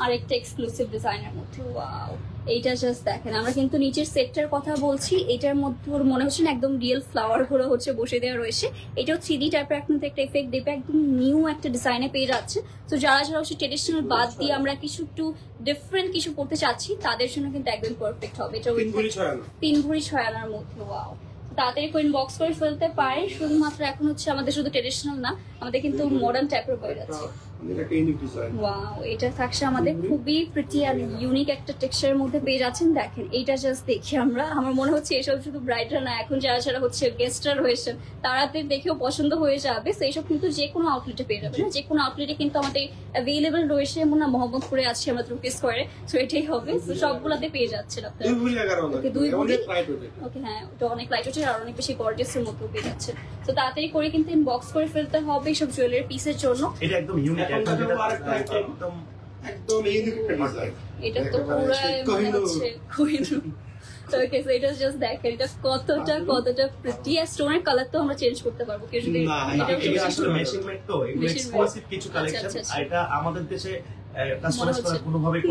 আরেকটা এক্সক্লুসিভ ডিজাইনের মধ্যে। ওয়াও, এইটা জাস্ট দেখেন, আমরা কিন্তু নিচের সেটটার কথা বলছি। এটার মধ্যে মনে হচ্ছে না একদম রিয়েল ফ্লাওয়ার গুলো হচ্ছে বসে দেওয়া রয়েছে। এটাও 3D টাইপের আপনাদের একটা এফেক্ট দেবে, একদম নিউ একটা ডিজাইনে পেয়ে যাচ্ছে। তো যারা যারা হচ্ছে ট্রেডিশনাল বাদ দিয়ে আমরা কিছু একটু ডিফারেন্ট কিছু করতে চাচ্ছি, তাদের জন্য কিন্তু একদম পারফেক্ট হবে। এটা 3 ভরি 6 আনার মধ্যে। ওয়াও, তাড়াতাড়ি করে ইনবক্স করে ফেলতে পারে। শুধুমাত্র এখন হচ্ছে আমাদের শুধু ট্রেডিশনাল না, আমাদের কিন্তু মডার্ন টাইপের হয়ে যাচ্ছে। ওয়াও, এটা থাকছে আমাদের খুবই প্রিটি আর ইউনিক একটা টেক্সচারের মধ্যে পেয়ে যাচ্ছেন। দেখেন এইটা জাস্ট দেখি আমার মনে হচ্ছে এসব শুধু ব্রাইডরা না, এখন যারা যারা হচ্ছে গেস্টরা রয়েছেন তারাদের দেখেও পছন্দ হয়ে যাবে। তো এইসব কিন্তু যে কোনো আউটলেটে পেয়ে যাবেন, যে কোনো আউটলেটে কিন্তু আমাদের অ্যাভেলেবল রয়েছে। এমন না মোহাম্মদপুরে আছে আমরা রুপি স্কোয়ারে, তো এটাই হবে। তো সবগুলাতে পেয়ে যাচ্ছেন আপনারা। ওকে, হ্যাঁ, ওটা অনেক লাইট ওয়েট আর অনেক বেশি গর্জিয়াসের মতো পেয়ে যাচ্ছে। তো তাড়াতাড়ি করে কিন্তু ইনবক্স করে ফেলতে হবে এইসব জুয়েলারি পিসের জন্য। এটা একদম ইউনিক, একদম ইউনিক একটা ডিজাইন। এটা তো পুরো মনে হচ্ছে কোহিনূর। তো ওকে, সো এটা জাস্ট দেখেন এটা কতটা প্রিটি। আর স্টোনের কালার তো আমরা চেঞ্জ করতে পারবো, কেউ যদি এটা আসলে মেশিন মেড, তো এগুলো এক্সক্লুসিভ কিছু কালেকশন। এটা আমাদের দেশে কাস্টমাইজ করা কোনোভাবেই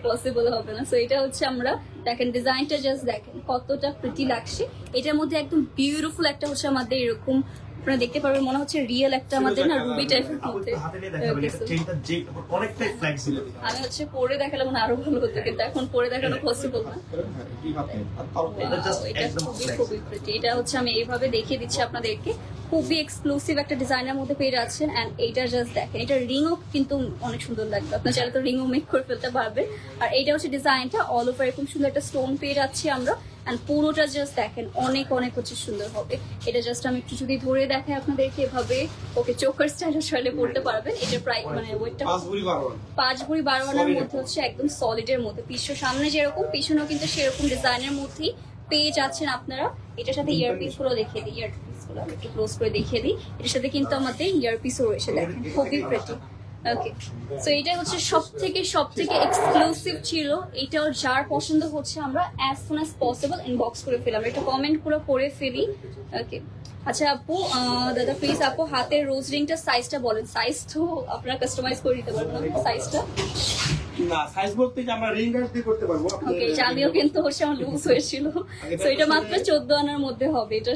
পসিবল হবে না। সো এটা হচ্ছে আমরা দেখেন ডিজাইনটা জাস্ট দেখেন কতটা প্রিটি লাগছে। এটার মধ্যে একদম বিউটিফুল একটা হচ্ছে আমাদের এরকম আপনারা দেখতে পারবেন, মনে হচ্ছে রিয়েল একটা আমাদের না রুবি টাইপের মধ্যে। আমি হচ্ছে পরে দেখালে মনে আরো ভালো হতো, কিন্তু এখন পরে দেখানো পসিবল না। এটা খুবই প্রিটি। এটা হচ্ছে আমি এইভাবে দেখিয়ে দিচ্ছি আপনাদেরকে, খুবই এক্সক্লুসিভ একটা ডিজাইনের মধ্যে পেয়ে যাচ্ছেন। এন্ড এইটা জাস্ট দেখেন, এটা রিংও কিন্তু অনেক সুন্দর লাগবে, আপনার চাইলে তো রিংও মেক করে ফেলতে পারবেন। আর এইটা হচ্ছে ডিজাইনটা অল ওভার এরকম সুন্দর একটা স্টোন পেয়ে যাচ্ছি আমরা। এন্ড পুরোটা জাস্ট দেখেন অনেক হচ্ছে সুন্দর হবে। এটা জাস্ট আমি একটু যদি ধরে দেখাই আপনাদেরকে এভাবে, ওকে চোকার স্টাইলে চাইলে পড়তে পারবেন। এটা প্রায় মানে ওয়েটটা 5 ভরি 12 আনার মধ্যে হচ্ছে একদম সলিডের মধ্যে। সামনে যেরকম পিছনেও কিন্তু সেরকম ডিজাইনের মধ্যেই পেয়ে যাচ্ছেন আপনারা। এটার সাথে ইয়ারপিস গুলো দেখিয়ে দিই, ইয়ারপিস গুলো একটু ক্লোজ করে দেখিয়ে দিই। এটার সাথে কিন্তু আমাদের ইয়ারপিসও রয়েছে, দেখেন খুবই প্রিটি। ওকে, সো এটা হচ্ছে সব থেকে এক্সক্লুসিভ ছিল। এটাও যার পছন্দ হচ্ছে আমরা as soon as possible inbox করে ফেলাম, একটা কমেন্ট করে পড়ে ফেলি। ওকে, আচ্ছা আপু, দাদা প্লিজ আপু হাতের রোজ রিংটার সাইজটা বলেন। সাইজ তো আপনারা কাস্টমাইজ করে দিতে পারবেন সাইজটা। না, সাইজ বলতে যে আমরা রিং গার্ড দিয়ে করতে পারবো। ওকে, আমিও কিন্তু হচ্ছে আমার লুজ হয়েছিল। সো এটা মাত্র 14 আনার মধ্যে হবে। এটা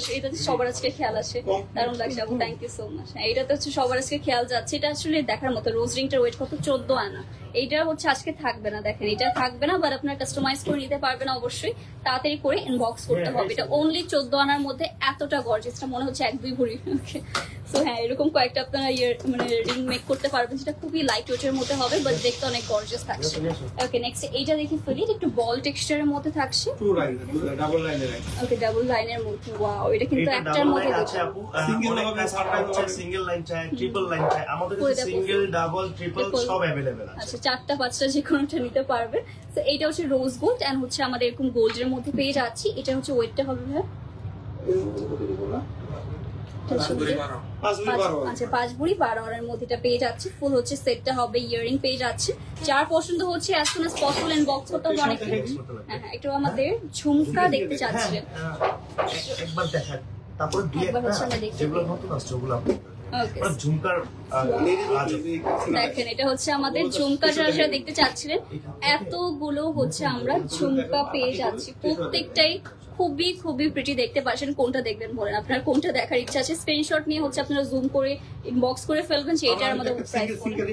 সবার আজকে খেয়াল আসে, দারুণ লাগছে আপু, থ্যাংক ইউ সো মাচ। এটা তো হচ্ছে সবার আজকে খেয়াল যাচ্ছে। এটা আসলে দেখার মতো, রোজ রিংটার ওয়েট কত, 14 আনা। এইটা হচ্ছে আজকে থাকবে না, দেখেন এটা থাকবে না, বাট আপনারা কাস্টমাইজ করে নিতে পারবেন অবশ্যই। তাড়াতাড়ি করে ইনবক্স করতে হবে। এটা অনলি 14 আনার মধ্যে এতটা গর্জিয়াস, মনে হচ্ছে 1-2 ভরি। ওকে, সো হ্যাঁ, এরকম কয়েকটা আপনারা মানে রিং মেক করতে পারবেন, যেটা খুবই লাইট ওয়েটের মধ্যে হবে, বাট দেখতে অনেক গর্জিয়াস থাকছে। ওকে, নেক্সট এইটা দেখি ফেলি, একটু বল টেক্সচারের মধ্যে থাকছে। ডাবল লাইনের। ওকে, ডাবল লাইনের মধ্যে। ওয়াও, এটা কিন্তু একটার মধ্যে আছে আপু। সিঙ্গেল হবে, সিঙ্গেল লাইন চাই, ট্রিপল লাইন চাই, আমাদের সিঙ্গেল, ডাবল, ট্রিপল সব अवेलेबल আছে। আচ্ছা, 4টা-5টা যে কোনোটা নিতে পারবেন। তো এইটা হচ্ছে রোজ গোল্ড এন্ড হচ্ছে আমাদের এরকম গোল্ডের মধ্যে পেয়ে যাচ্ছি। এটা হচ্ছে ওয়েটটা হবে ভাই 5 ভরি 12 আনার মধ্যে এটা পেয়ে যাচ্ছে। ফুল হচ্ছে সেটটা হবে, ইয়ারিং পেয়ে যাচ্ছে। যার পছন্দ হচ্ছে as soon as possible inbox করতে হবে। অনেক হ্যাঁ, একটু আমাদের ঝুমকা দেখতে চাচ্ছিলেন, একবার দেখান, তারপর দুই একটা যেগুলো নতুন আসছে ওগুলো আপনি ঝুমকার দেখেন। এটা হচ্ছে আমাদের ঝুমকা, যারা দেখতে চাচ্ছিলেন এতগুলো হচ্ছে আমরা ঝুমকা পেয়ে যাচ্ছি। প্রত্যেকটাই খুবই প্রিটি দেখতে পাচ্ছেন। কোনটা দেখবেন বলেন, আপনার কোনটা দেখার ইচ্ছা আছে? স্ক্রিনশট নিয়ে হচ্ছে আপনারা জুম করে ইনবক্স করে ফেলবেন যে এটার আমাদের প্রাইস।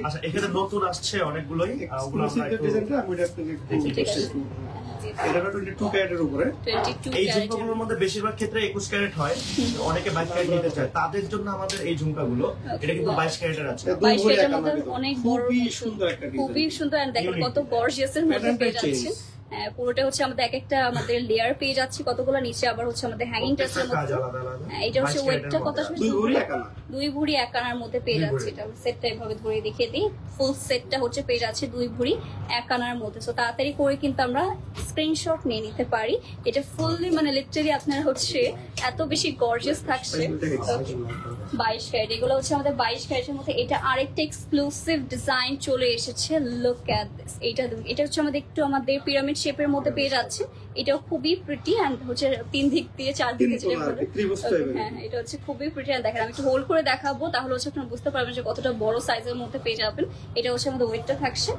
আচ্ছা, এখানে নতুন আসছে অনেকগুলোই, ওগুলো আমরা এটা 22 ক্যারেটের উপরে। এই ঝুমকাগুলোর মধ্যে বেশিরভাগ ক্ষেত্রে 21 ক্যারেট হয়, অনেকে 22 ক্যারেট নিতে চায়, তাদের জন্য আমাদের এই ঝুমকাগুলো। এটা কিন্তু 22 ক্যারেটের আছে, 22 ক্যারেটের মধ্যে অনেক বড়, খুবই সুন্দর। আর দেখেন কত গর্জিয়াসের মধ্যে পেয়ে যাচ্ছে। পুরোটা হচ্ছে আমাদের এক একটা আমাদের লেয়ার পেয়ে যাচ্ছি কতগুলো, নিচে আবার হচ্ছে আমাদের হ্যাঙ্গিং টাচের মধ্যে। এটা হচ্ছে ওয়েটটা কত আসবে? 2 ভরি 1 আনার মধ্যে পেয়ে যাচ্ছে। এটা সেটটা এভাবে ধরে দেখিয়ে দিই। ফুল সেটটা হচ্ছে পেয়ে যাচ্ছে 2 ভরি 1 আনার মধ্যে। সো তাড়াতাড়ি করে কিন্তু আমরা স্ক্রিনশট নিয়ে নিতে পারি। এটা ফুললি মানে লিটারালি আপনার হচ্ছে এত বেশি গর্জিয়াস থাকছে। 22 ক্যারেট, এগুলো হচ্ছে আমাদের 22 ক্যারেটের মধ্যে। এটা আরেকটা এক্সক্লুসিভ ডিজাইন চলে এসেছে, লুক এট দিস। এটা হচ্ছে আমাদের একটু আমাদের পিরামিড শেপের মধ্যে পেয়ে যাচ্ছে। এটাও খুবই প্রিটি এন্ড হচ্ছে 3 দিক দিয়ে 4 দিকে যেটা বলে। হ্যাঁ, এটা হচ্ছে খুবই প্রিটি। আর দেখেন আমি একটু হোল্ড করে দেখাবো, তাহলে হচ্ছে আপনারা বুঝতে পারবেন যে কতটা বড় সাইজের মধ্যে পেয়ে যাবেন। এটা হচ্ছে আমাদের ওয়েটটা থাকছে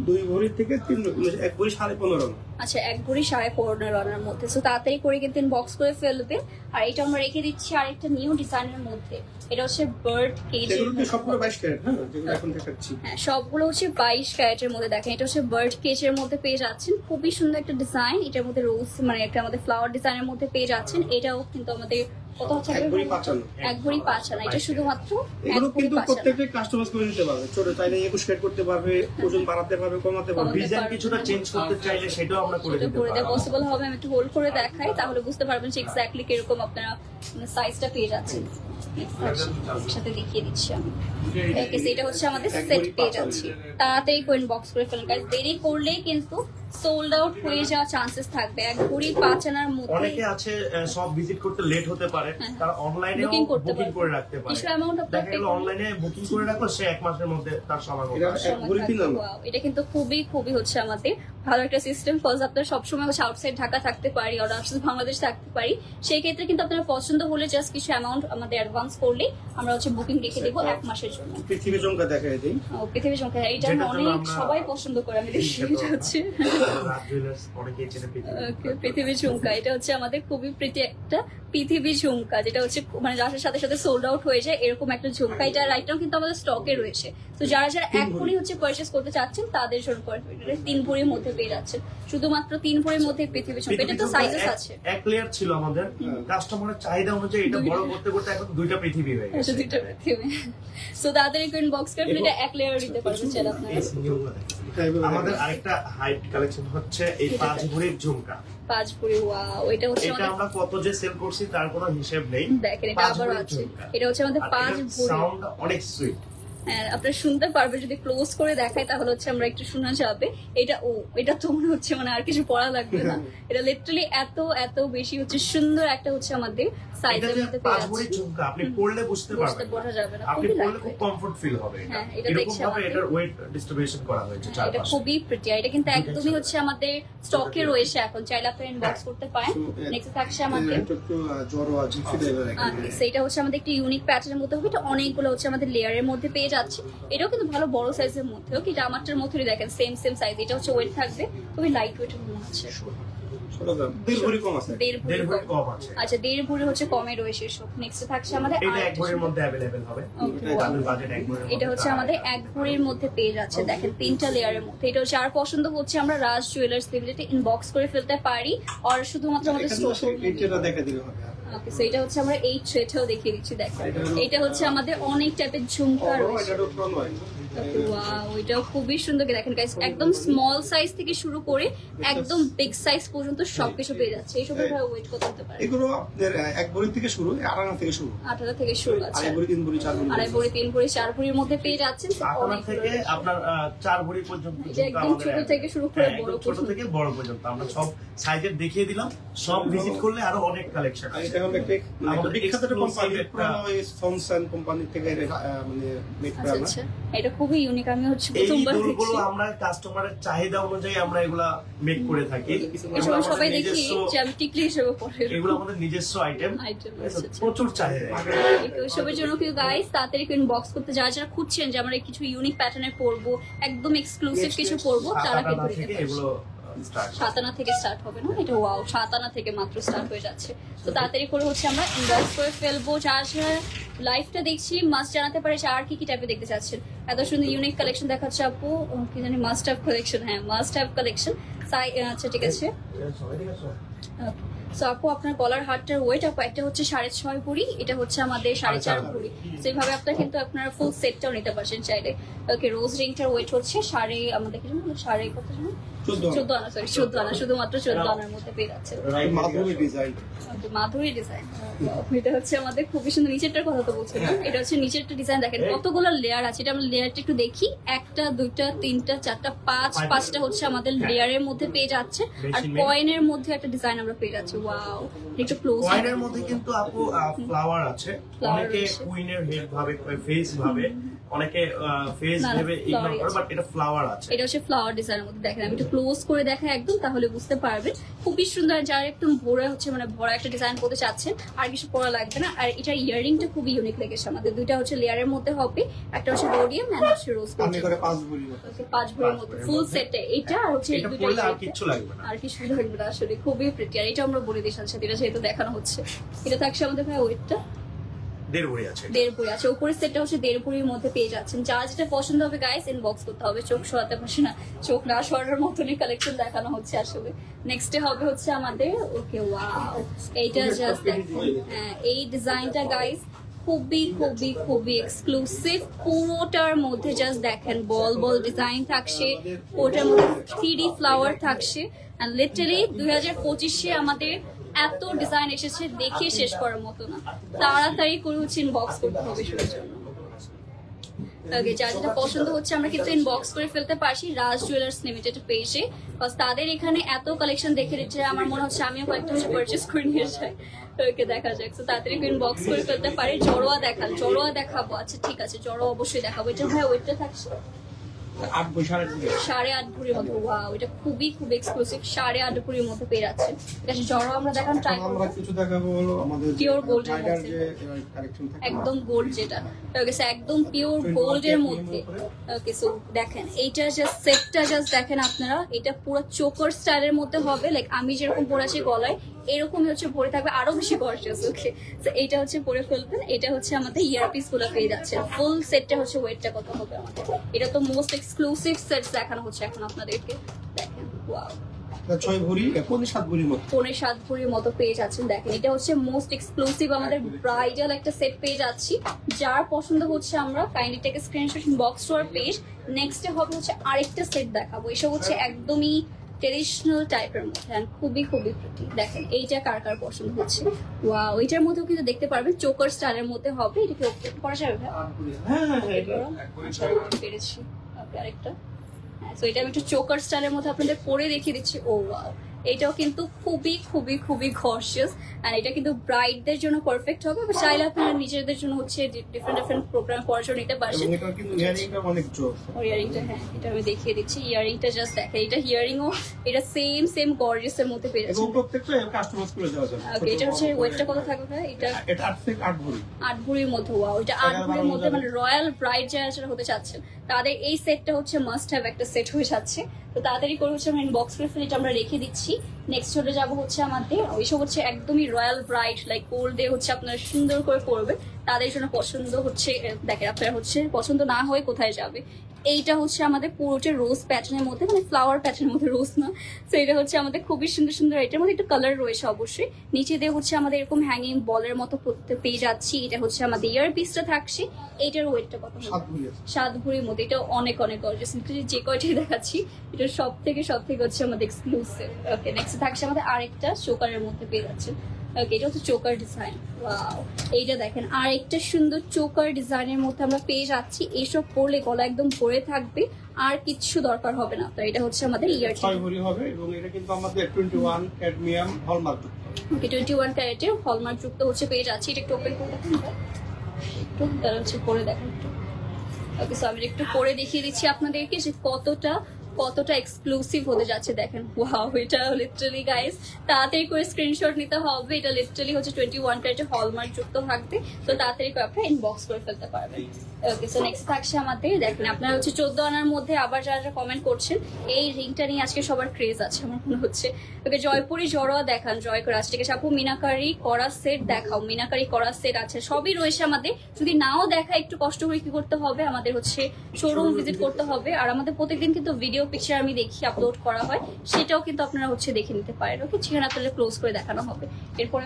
2 ভরি থেকে 3 1 ভরি 15.5। আচ্ছা, 1 ভরি 15.5 আনার মধ্যে। সো তাড়াতাড়ি করে কিন্তু বক্স করে ফেলবে। আর এটা আমরা রেখে দিচ্ছি আরেকটা নিউ ডিজাইনের মধ্যে। এটা হচ্ছে বার্ড কেজ। এগুলো সবগুলো 22 ক্যারেট, হ্যাঁ, যেগুলো এখন দেখাচ্ছি। হ্যাঁ, সবগুলো হচ্ছে 22 ক্যারেটের মধ্যে। দেখেন এটা হচ্ছে বার্ড কেজের মধ্যে পেয়ে যাচ্ছেন। খুবই সুন্দর একটা ডিজাইন। এটার মধ্যে রোজ মানে একটা আমাদের ফ্লাওয়ার ডিজাইনের মধ্যে পেয়ে যাচ্ছেন। এটাও কিন্তু আমাদের কত হচ্ছে? 1 ভরি 5 আনা। 1 ভরি 5 আনা। এটা শুধুমাত্র 1 এগুলো ভরি কিন্তু 5 আনা। প্রত্যেকটা কাস্টমাইজ করে নিতে পারবে। ছোট চাইলে 21 ক্যারেট করতে পারবে, ওজন বাড়াতে পারবে, কমাতে পারবে। ডিজাইন কিছুটা চেঞ্জ করতে চাইলে সেটাও আমরা করে দিতে করে দেওয়া পারবো। পসিবল হবে। আমি একটু হোল্ড করে দেখাই, তাহলে বুঝতে পারবেন যে এক্স্যাক্টলি কিরকম আপনারা সাইজটা পেয়ে যাচ্ছেন। সাথে দেখিয়ে দিচ্ছি আমি। ওকে, সেটা হচ্ছে আমাদের সেট পেয়ে যাচ্ছি। তাড়াতাড়ি করে ইনবক্স করে ফেলুন গাইস, দেরি করলেই কিন্তু সোল্ড আউট হয়ে যাওয়ার চান্সেস থাকবে। 1 ভরি 5 আনার মধ্যে অনেকে আছে সব ভিজিট করতে লেট হতে পারে, তারা অনলাইনে বুকিং করে রাখতে পারে। কিছু অ্যামাউন্ট দেখা গেল অনলাইনে বুকিং করে রাখলো, সে 1 মাসের মধ্যে তার সমাগম। এটা 1 ভরি 3 আনা। এটা কিন্তু খুবই হচ্ছে আমাদের ভালো একটা সিস্টেম। কজ আপনারা সবসময় হচ্ছে আউটসাইড ঢাকা থাকতে পারি, আর আউটসাইড বাংলাদেশ থাকতে পারি, সেই ক্ষেত্রে কিন্তু আপনারা পছন্দ হলে জাস্ট কিছু অ্যামাউন্ট আমাদের অ্যাডভান্স করলে আমরা হচ্ছে বুকিং রেখে দেবো 1 মাসের জন্য। পৃথিবী জমকা দেখাই দেই। পৃথিবী সংখ্যা এটা অনেক সবাই পছন্দ করে, আমি দেখি। এটা হচ্ছে পৃথিবী ঝুমকা। এটা হচ্ছে আমাদের খুবই প্রিটি একটা পৃথিবী ঝুমকা, যেটা হচ্ছে মানে যার সাথে সাথে সোল্ড আউট হয়ে যায় এরকম একটা ঝুমকা। এটা রাইট নাও কিন্তু আমাদের স্টকে রয়েছে। তো যারা 1 ভরি হচ্ছে পারচেজ করতে চাচ্ছেন তাদের জন্য 3 ভরির মধ্যে পেয়ে যাচ্ছেন, শুধুমাত্র 3 ভরির মধ্যে পৃথিবী ঝুমকা। এটা তো সাইজেস আছে, 1 লেয়ার ছিল আমাদের, কাস্টমারের চাহিদা অনুযায়ী এটা বড় করতে করতে এখন 2টা পৃথিবী হয়ে গেছে। 2টা পৃথিবী। সো তাড়াতাড়ি করে ইনবক্স করে এটা 1 লেয়ার দিতে পারবেন চাইলে আপনারা। আমাদের আরেকটা হাইট কালেকশন হচ্ছে এই 5 ভরির ঝুমকা। 5 ভরি, ওয়াও। এটা হচ্ছে এটা আমরা কত যে সেল করছি তার কোনো হিসাব নেই। দেখেন এটা আবার আছে। এটা হচ্ছে আমাদের 5 ভরি। সাউন্ড অনেক সুইট। হ্যাঁ, আপনারা শুনতে পারবেন। যদি ক্লোজ করে দেখাই তাহলে হচ্ছে আমরা একটু শোনা যাবে। এটা তো মনে হচ্ছে মানে আর কিছু পড়া লাগবে না। এটা লিটারালি এত বেশি হচ্ছে সুন্দর একটা হচ্ছে আমাদের সাইজের মধ্যে পেয়ে যাচ্ছে। 5 ভরি ঝুমকা আপনি পড়লে বুঝতে পারবেন, বোঝা যাবে না, আপনি খুবই পড়লে লাগবে। খুব কমফর্ট ফিল হবে। হ্যাঁ, এটা এরকম দেখছি ভাবে আমাদের। এটার ওয়েট ডিস্ট্রিবিউশন করা হয়েছে এটা চারপাশে। খুবই প্রিটি। এটা কিন্তু একদমই হচ্ছে আমাদের স্টকে রয়েছে এখন, চাইলে আপনারা ইনবক্স করতে পারেন। নেক্সট থাকছে আমাদের একটু জড়ো আছে ফিডাইভার একটা। সেইটা হচ্ছে আমাদের একটা ইউনিক প্যাটার্নের মধ্যে হবে। এটা অনেকগুলো হচ্ছে আমাদের লেয়ারের মধ্যে পেয়ে যাচ্ছে। এটাও কিন্তু ভালো বড় সাইজের মধ্যেও, কিন্তু আমারটার মধ্যেই দেখেন সেম সাইজ। এটা হচ্ছে ওয়েট থাকবে, খুবই লাইট ওয়েট মনে হচ্ছে। 1.5 ভরি কম আছে। 1.5 ভরি কম আছে। আচ্ছা, 1.5 ভরি হচ্ছে কমে রয়েছে সব। নেক্সট থাকছে আমাদের এটা 1 ভরির মধ্যে अवेलेबल হবে। তাদের বাজেট 1 ভরির মধ্যে। এটা হচ্ছে আমাদের 1 ভরির মধ্যে পেয়ে যাচ্ছে। দেখেন 3টা লেয়ারের মধ্যে। এটা হচ্ছে আর পছন্দ হচ্ছে আমরা রাজ জুয়েলার্স লিমিটেড ইনবক্স করে ফেলতে পারি, আর শুধুমাত্র আমাদের স্টোর। এইটা দেখা দিলে হবে। ওকে, সো এটা হচ্ছে আমরা এই থ্রেডটাও দেখিয়ে দিচ্ছি। দেখেন এটা হচ্ছে আমাদের অনেক টাইপের ঝুমকা রয়েছে। এটা তো নয়। ওয়াও, এটাও খুবই সুন্দর। দেখেন গাইস, একদম স্মল সাইজ থেকে শুরু করে একদম বিগ সাইজ পর্যন্ত সবকিছু পেয়ে যাচ্ছে। এইসবের ওয়েট কত হতে পারে? এগুলো আপনাদের 1 ভরি থেকে শুরু, 8 আনা থেকে শুরু। 8 থেকে শুরু আছে। 2.5 ভরি, 3 ভরি, 4 ভরি। 2.5 ভরি, 3 ভরি, 4 ভরির মধ্যে পেয়ে যাচ্ছেন। আপনার থেকে আপনার 4 ভরি পর্যন্ত এটা একদম ছোট থেকে শুরু করে বড় ছোট পর্যন্ত। থেকে বড় পর্যন্ত আমরা সব সাইজের দেখিয়ে দিলাম। সব ভিজিট করলে আরো অনেক কালেকশন আর আছে। এটা হলো একটা আমাদের বিখ্যাত একটা কোম্পানি, exclusive পুরো ওই সনসান কোম্পানি থেকে মানে মেক করা না। আচ্ছা, এটা খুবই ইউনিক। আমি হচ্ছে এই প্রথমবার দুলগুলো দেখছি। আমরা কাস্টমারের চাহিদা অনুযায়ী আমরা এগুলা মেক করে থাকি। এসব সবাই দেখি যে আমি টিকলি হিসেবে পরে। এগুলো আমাদের নিজস্ব আইটেম, আইটেম প্রচুর চাহিদা। এসবের জন্য কেউ গাইস তাড়াতাড়ি ইনবক্স করতে, যারা খুঁজছেন যে আমরা কিছু ইউনিক প্যাটার্নের পরবো, একদম এক্সক্লুসিভ কিছু পরবো, তারা কিন্তু নিতে পারেন। এগুলো 7 আনা থেকে স্টার্ট হবে না? এটা ওয়াও, 7 আনা থেকে মাত্র স্টার্ট হয়ে যাচ্ছে। তো তাড়াতাড়ি করে হচ্ছে আমরা ইনবক্স করে ফেলবো। যারা লাইভটা দেখছি মাস্ট জানাতে পারে যে আর কি টাইপে দেখতে চাচ্ছেন। এত সুন্দর ইউনিক কালেকশন দেখাচ্ছে আপু, কি জানি মাস্ট হ্যাভ কালেকশন। হ্যাঁ, মাস্ট হ্যাভ কালেকশন। আচ্ছা, ঠিক আছে। সো আপু, আপনার গলার হারটার ওয়েট আপু একটা হচ্ছে 6.5 ভরি, এটা হচ্ছে আমাদের 4.5 ভরি। সেইভাবে আপনারা কিন্তু আপনারা ফুল সেটটাও নিতে পারছেন চাইলে। ওকে, রোজ রিংটার ওয়েট হচ্ছে আমাদের কি জানো কত জানো 14 আনা, সরি 14 আনা, শুধুমাত্র 14 আনার মধ্যে পেয়ে যাচ্ছে। মাধুরী ডিজাইন। মাধুরী ডিজাইন। এটা হচ্ছে আমাদের খুবই সুন্দর। নিচেরটার কথা তো বলছিলাম, এটা হচ্ছে নিচেরটা ডিজাইন। দেখেন কতগুলো লেয়ার আছে। এটা আমরা লেয়ারটা একটু দেখি। 1টা 2টা 3টা 4টা 5টা হচ্ছে আমাদের লেয়ারের মধ্যে পেয়ে যাচ্ছে। আর কয়েনের মধ্যে একটা ডিজাইন আমরা পেয়ে যাচ্ছি। ওয়াও, একটু ক্লোজ। কয়েনের মধ্যে কিন্তু আপু ফ্লাওয়ার আছে। অনেকে কুইনের হেড ভাবে, ফেস ভাবে, অনেকে ফেস ভেবে ইগনোর করে, বাট এটা ফ্লাওয়ার আছে। এটা হচ্ছে ফ্লাওয়ার ডিজাইনের মধ্যে। দেখেন আমি একটু ক্লোজ করে দেখাই একদম, তাহলে বুঝতে পারবেন। খুবই সুন্দর। যারা একদম ভরা হচ্ছে মানে ভরা একটা ডিজাইন করতে চাচ্ছেন, আর কিছু পরা লাগবে না। আর এটা ইয়ারিংটা খুবই ইউনিক লেগেছে আমাদের। 2টা হচ্ছে লেয়ারের মধ্যে হবে, একটা হচ্ছে রোডিয়াম আর হচ্ছে রোজ গোল্ড। আমি করে 5 ভরি মতো। 5 ভরির মধ্যে ফুল সেটে এটা আর হচ্ছে এই এটা দুটো পরলে আর কিছু লাগবে না। আর কিছু লাগবে না। আসলে খুবই প্রিটি। আর এটা আমরা বলে দিই সাথে, এটা যেহেতু দেখানো হচ্ছে। এটা থাকছে আমাদের ভাই ওয়েটটা 1.5 ভরি আছে। 1.5 ভরি আছে। উপরের সেটটা হচ্ছে 1.5 ভরির মধ্যে পেয়ে যাচ্ছেন। যার যেটা পছন্দ হবে গাইস ইনবক্স করতে হবে। চোখ সরাতে পারছে না, চোখ না সরার মতনই কালেকশন দেখানো হচ্ছে আসলে। নেক্সটে হবে হচ্ছে আমাদের ওকে ওয়াও, এইটা জাস্ট দেখুন, এই ডিজাইনটা গাইস খুবই খুবই খুবই এক্সক্লুসিভ। পুরোটার মধ্যে জাস্ট দেখেন বল বল ডিজাইন থাকছে, ওটার মধ্যে 3D ফ্লাওয়ার থাকছে। এন্ড লিটারালি 2025-এ আমাদের এত ডিজাইন এসেছে দেখে শেষ করার মতো না। তাড়াতাড়ি করে হচ্ছে ইনবক্স করতে হবে শুরুর জন্য। ওকে, যার যেটা পছন্দ হচ্ছে আমরা কিন্তু ইনবক্স করে ফেলতে পারছি রাজ জুয়েলার্স লিমিটেড পেজে। তাদের এখানে এত কালেকশন দেখে দিচ্ছে আমার মনে হচ্ছে আমিও কয়েকটা হচ্ছে পারচেস করে নিয়ে যাই। ওকে, দেখা যাক। তো তাড়াতাড়ি ইনবক্স করে ফেলতে পারি। জড়োয়া দেখান, জড়োয়া দেখাবো। আচ্ছা ঠিক আছে, জড়োয়া অবশ্যই দেখাবো। এটা ভাই ওয়েটটা থাকছে 8 ভরি 8.5 ভরির মতো। ওয়াও, এটা খুবই খুবই এক্সক্লুসিভ। 8.5 ভরির মতো পেয়ে যাচ্ছে। ঠিক আছে, জড়োয়া আমরা দেখান ট্রাই করব। আমরা কিছু দেখাবো হলো আমাদের পিওর গোল্ড যে কালেকশন থাকে, একদম গোল্ড যেটা। ওকে, সো একদম পিওর গোল্ডের মধ্যে। ওকে, সো দেখেন এইটা জাস্ট সেটটা জাস্ট দেখেন আপনারা। এটা পুরো চোকার স্টাইলের মধ্যে হবে, লাইক আমি যেরকম পরেছি গলায় এরকমই হচ্ছে পরে থাকবে, আরো বেশি গর্জিয়াস। ওকে, তো এইটা হচ্ছে পরে ফেলবেন। এটা হচ্ছে আমাদের ইয়ারপিস গুলো পেয়ে যাচ্ছে। ফুল সেটটা হচ্ছে ওয়েটটা কত হবে আমাদের? এটা তো মোস্ট এক্সক্লুসিভ সেট দেখানো হচ্ছে এখন আপনাদেরকে। দেখেন ওয়াও, 6 ভরি 7 ভরির মতো, 7 ভরির মতো পেয়ে যাচ্ছেন। দেখেন এটা হচ্ছে মোস্ট এক্সক্লুসিভ আমাদের ব্রাইডাল একটা সেট পেয়ে যাচ্ছি। যার পছন্দ হচ্ছে আমরা kindly take screenshot inbox to our page. নেক্সটে হবে হচ্ছে আরেকটা সেট দেখাবো। এসব হচ্ছে একদমই ট্রেডিশনাল টাইপের মধ্যে, খুবই খুবই প্রিটি। দেখেন এইটা কার কার পছন্দ হচ্ছে। ওয়াও, এটার মধ্যেও কিন্তু দেখতে পারবেন চোকার স্টাইলের মধ্যে হবে। এটা কি ওকে করা যাবে ভাই? পেরেছি। ওকে, আরেকটা। সো এটা আমি একটু চোকার স্টাইলের মধ্যে আপনাদের পরে দেখিয়ে দিচ্ছি। ও ওয়াও, এটাও কিন্তু খুবই খুবই খুবই গর্জিয়াস। আর এটা কিন্তু ব্রাইডদের জন্য পারফেক্ট হবে। বা চাইলে আপনারা নিজেদের জন্য হচ্ছে ডিফারেন্ট ডিফারেন্ট প্রোগ্রাম করার জন্য নিতে পারছেন। এটা কিন্তু ইয়ারিংটা অনেক জোস। ইয়ারিংটা, হ্যাঁ এটা আমি দেখিয়ে দিচ্ছি। ইয়ারিংটা জাস্ট দেখেন, এটা ইয়ারিংও এটা সেম গর্জিয়াস এর মধ্যে পেয়ে যাচ্ছে। এবং প্রত্যেকটা কাস্টমাইজ করে দেওয়া যাবে। ওকে, এটা হচ্ছে ওয়েটটা কত থাকবে ভাই? এটা 8 ভরি, 8 ভরির মধ্যে। ওয়াও, এটা 8 ভরির মধ্যে, মানে রয়্যাল ব্রাইড যারা হতে চাচ্ছেন তাদের এই সেটটা হচ্ছে মাস্ট হ্যাভ একটা সেট হয়ে যাচ্ছে। তো তাড়াতাড়ি করে হচ্ছে আমরা ইনবক্স করে ফেলে এটা আমরা রেখে দিচ্ছি। নেক্সট চলে যাবো হচ্ছে আমাদের ওইসব হচ্ছে একদমই রয়্যাল ব্রাইড লাইক গোল্ড দিয়ে হচ্ছে আপনারা সুন্দর করে পরবে, তাদের জন্য পছন্দ হচ্ছে। দেখেন আপনারা হচ্ছে পছন্দ না হয়ে কোথায় যাবে। এইটা হচ্ছে আমাদের পুরোটা রোজ প্যাটার্নের মধ্যে, মানে ফ্লাওয়ার প্যাটার্নের মধ্যে, রোজ না। তো এটা হচ্ছে আমাদের খুবই সুন্দর সুন্দর। এটার মধ্যে একটু কালার রয়েছে অবশ্যই। নিচে দিয়ে হচ্ছে আমাদের এরকম হ্যাঙ্গিং বলের মতো পেয়ে যাচ্ছি। এটা হচ্ছে আমাদের ইয়ার পিসটা থাকছে। এইটার ওয়েটটা কত? 7 ভরির মধ্যে। এটা অনেক অনেক গর্জিয়াস। যে কয়টাই দেখাচ্ছি এটা সব থেকে হচ্ছে আমাদের এক্সক্লুসিভ। ওকে, নেক্সট থাকছে আমাদের আরেকটা চোকারের মধ্যে পেয়ে যাচ্ছে। ওকে, এটা হচ্ছে চোকার ডিজাইন। ওয়াও, এইটা দেখেন আরেকটা সুন্দর চোকার ডিজাইনের মধ্যে আমরা পেয়ে যাচ্ছি। এইসব পরলে গলা একদম ভরে থাকবে, আর কিচ্ছু দরকার হবে না। তো এটা হচ্ছে আমাদের ইয়ার 6 ভরি হবে এবং এটা কিন্তু আমাদের 21 ক্যাডমিয়াম হলমার্ক। ওকে, 21 ক্যারেটের হলমার্ক যুক্ত হচ্ছে পেয়ে যাচ্ছি। এটা একটু ওপেন করে দেখুন, একটু তারা হচ্ছে পরে দেখুন। ওকে, সো আমি একটু পরে দেখিয়ে দিচ্ছি আপনাদেরকে যে কতটা এক্সক্লুসিভ হতে যাচ্ছে। দেখেন ওয়াও, এটা লিটারালি গাইস তাড়াতাড়ি করে স্ক্রিনশট নিতে হবে। এটা লিটারালি হচ্ছে 21 ক্যারেটের হলমার্ক যুক্ত থাকবে। তো তাড়াতাড়ি করে আপনারা ইনবক্স করে ফেলতে পারবেন। ওকে, সো নেক্সট থাকছে আমাদের দেখেন আপনারা হচ্ছে 14 আনার মধ্যে আবার যারা কমেন্ট করছেন এই রিংটা নিয়ে আজকে সবার ক্রেজ আছে আমার মনে হচ্ছে। ওকে, জয়পুরি জড়োয়া দেখান, জয় করে আসছে। ঠিক আছে আপু, মিনাকারি করা সেট দেখাও। মিনাকারি করা সেট আছে, সবই রয়েছে আমাদের। যদি নাও দেখা একটু কষ্ট করে কি করতে হবে, আমাদের হচ্ছে শোরুম ভিজিট করতে হবে। আর আমাদের প্রত্যেকদিন কিন্তু ভিডিও পিকচার আমি দেখি আপলোড করা হয়, সেটাও কিন্তু আপনারা হচ্ছে দেখে নিতে পারেন। ওকে, সেখানে আপনাদের ক্লোজ করে দেখানো হবে। এরপরে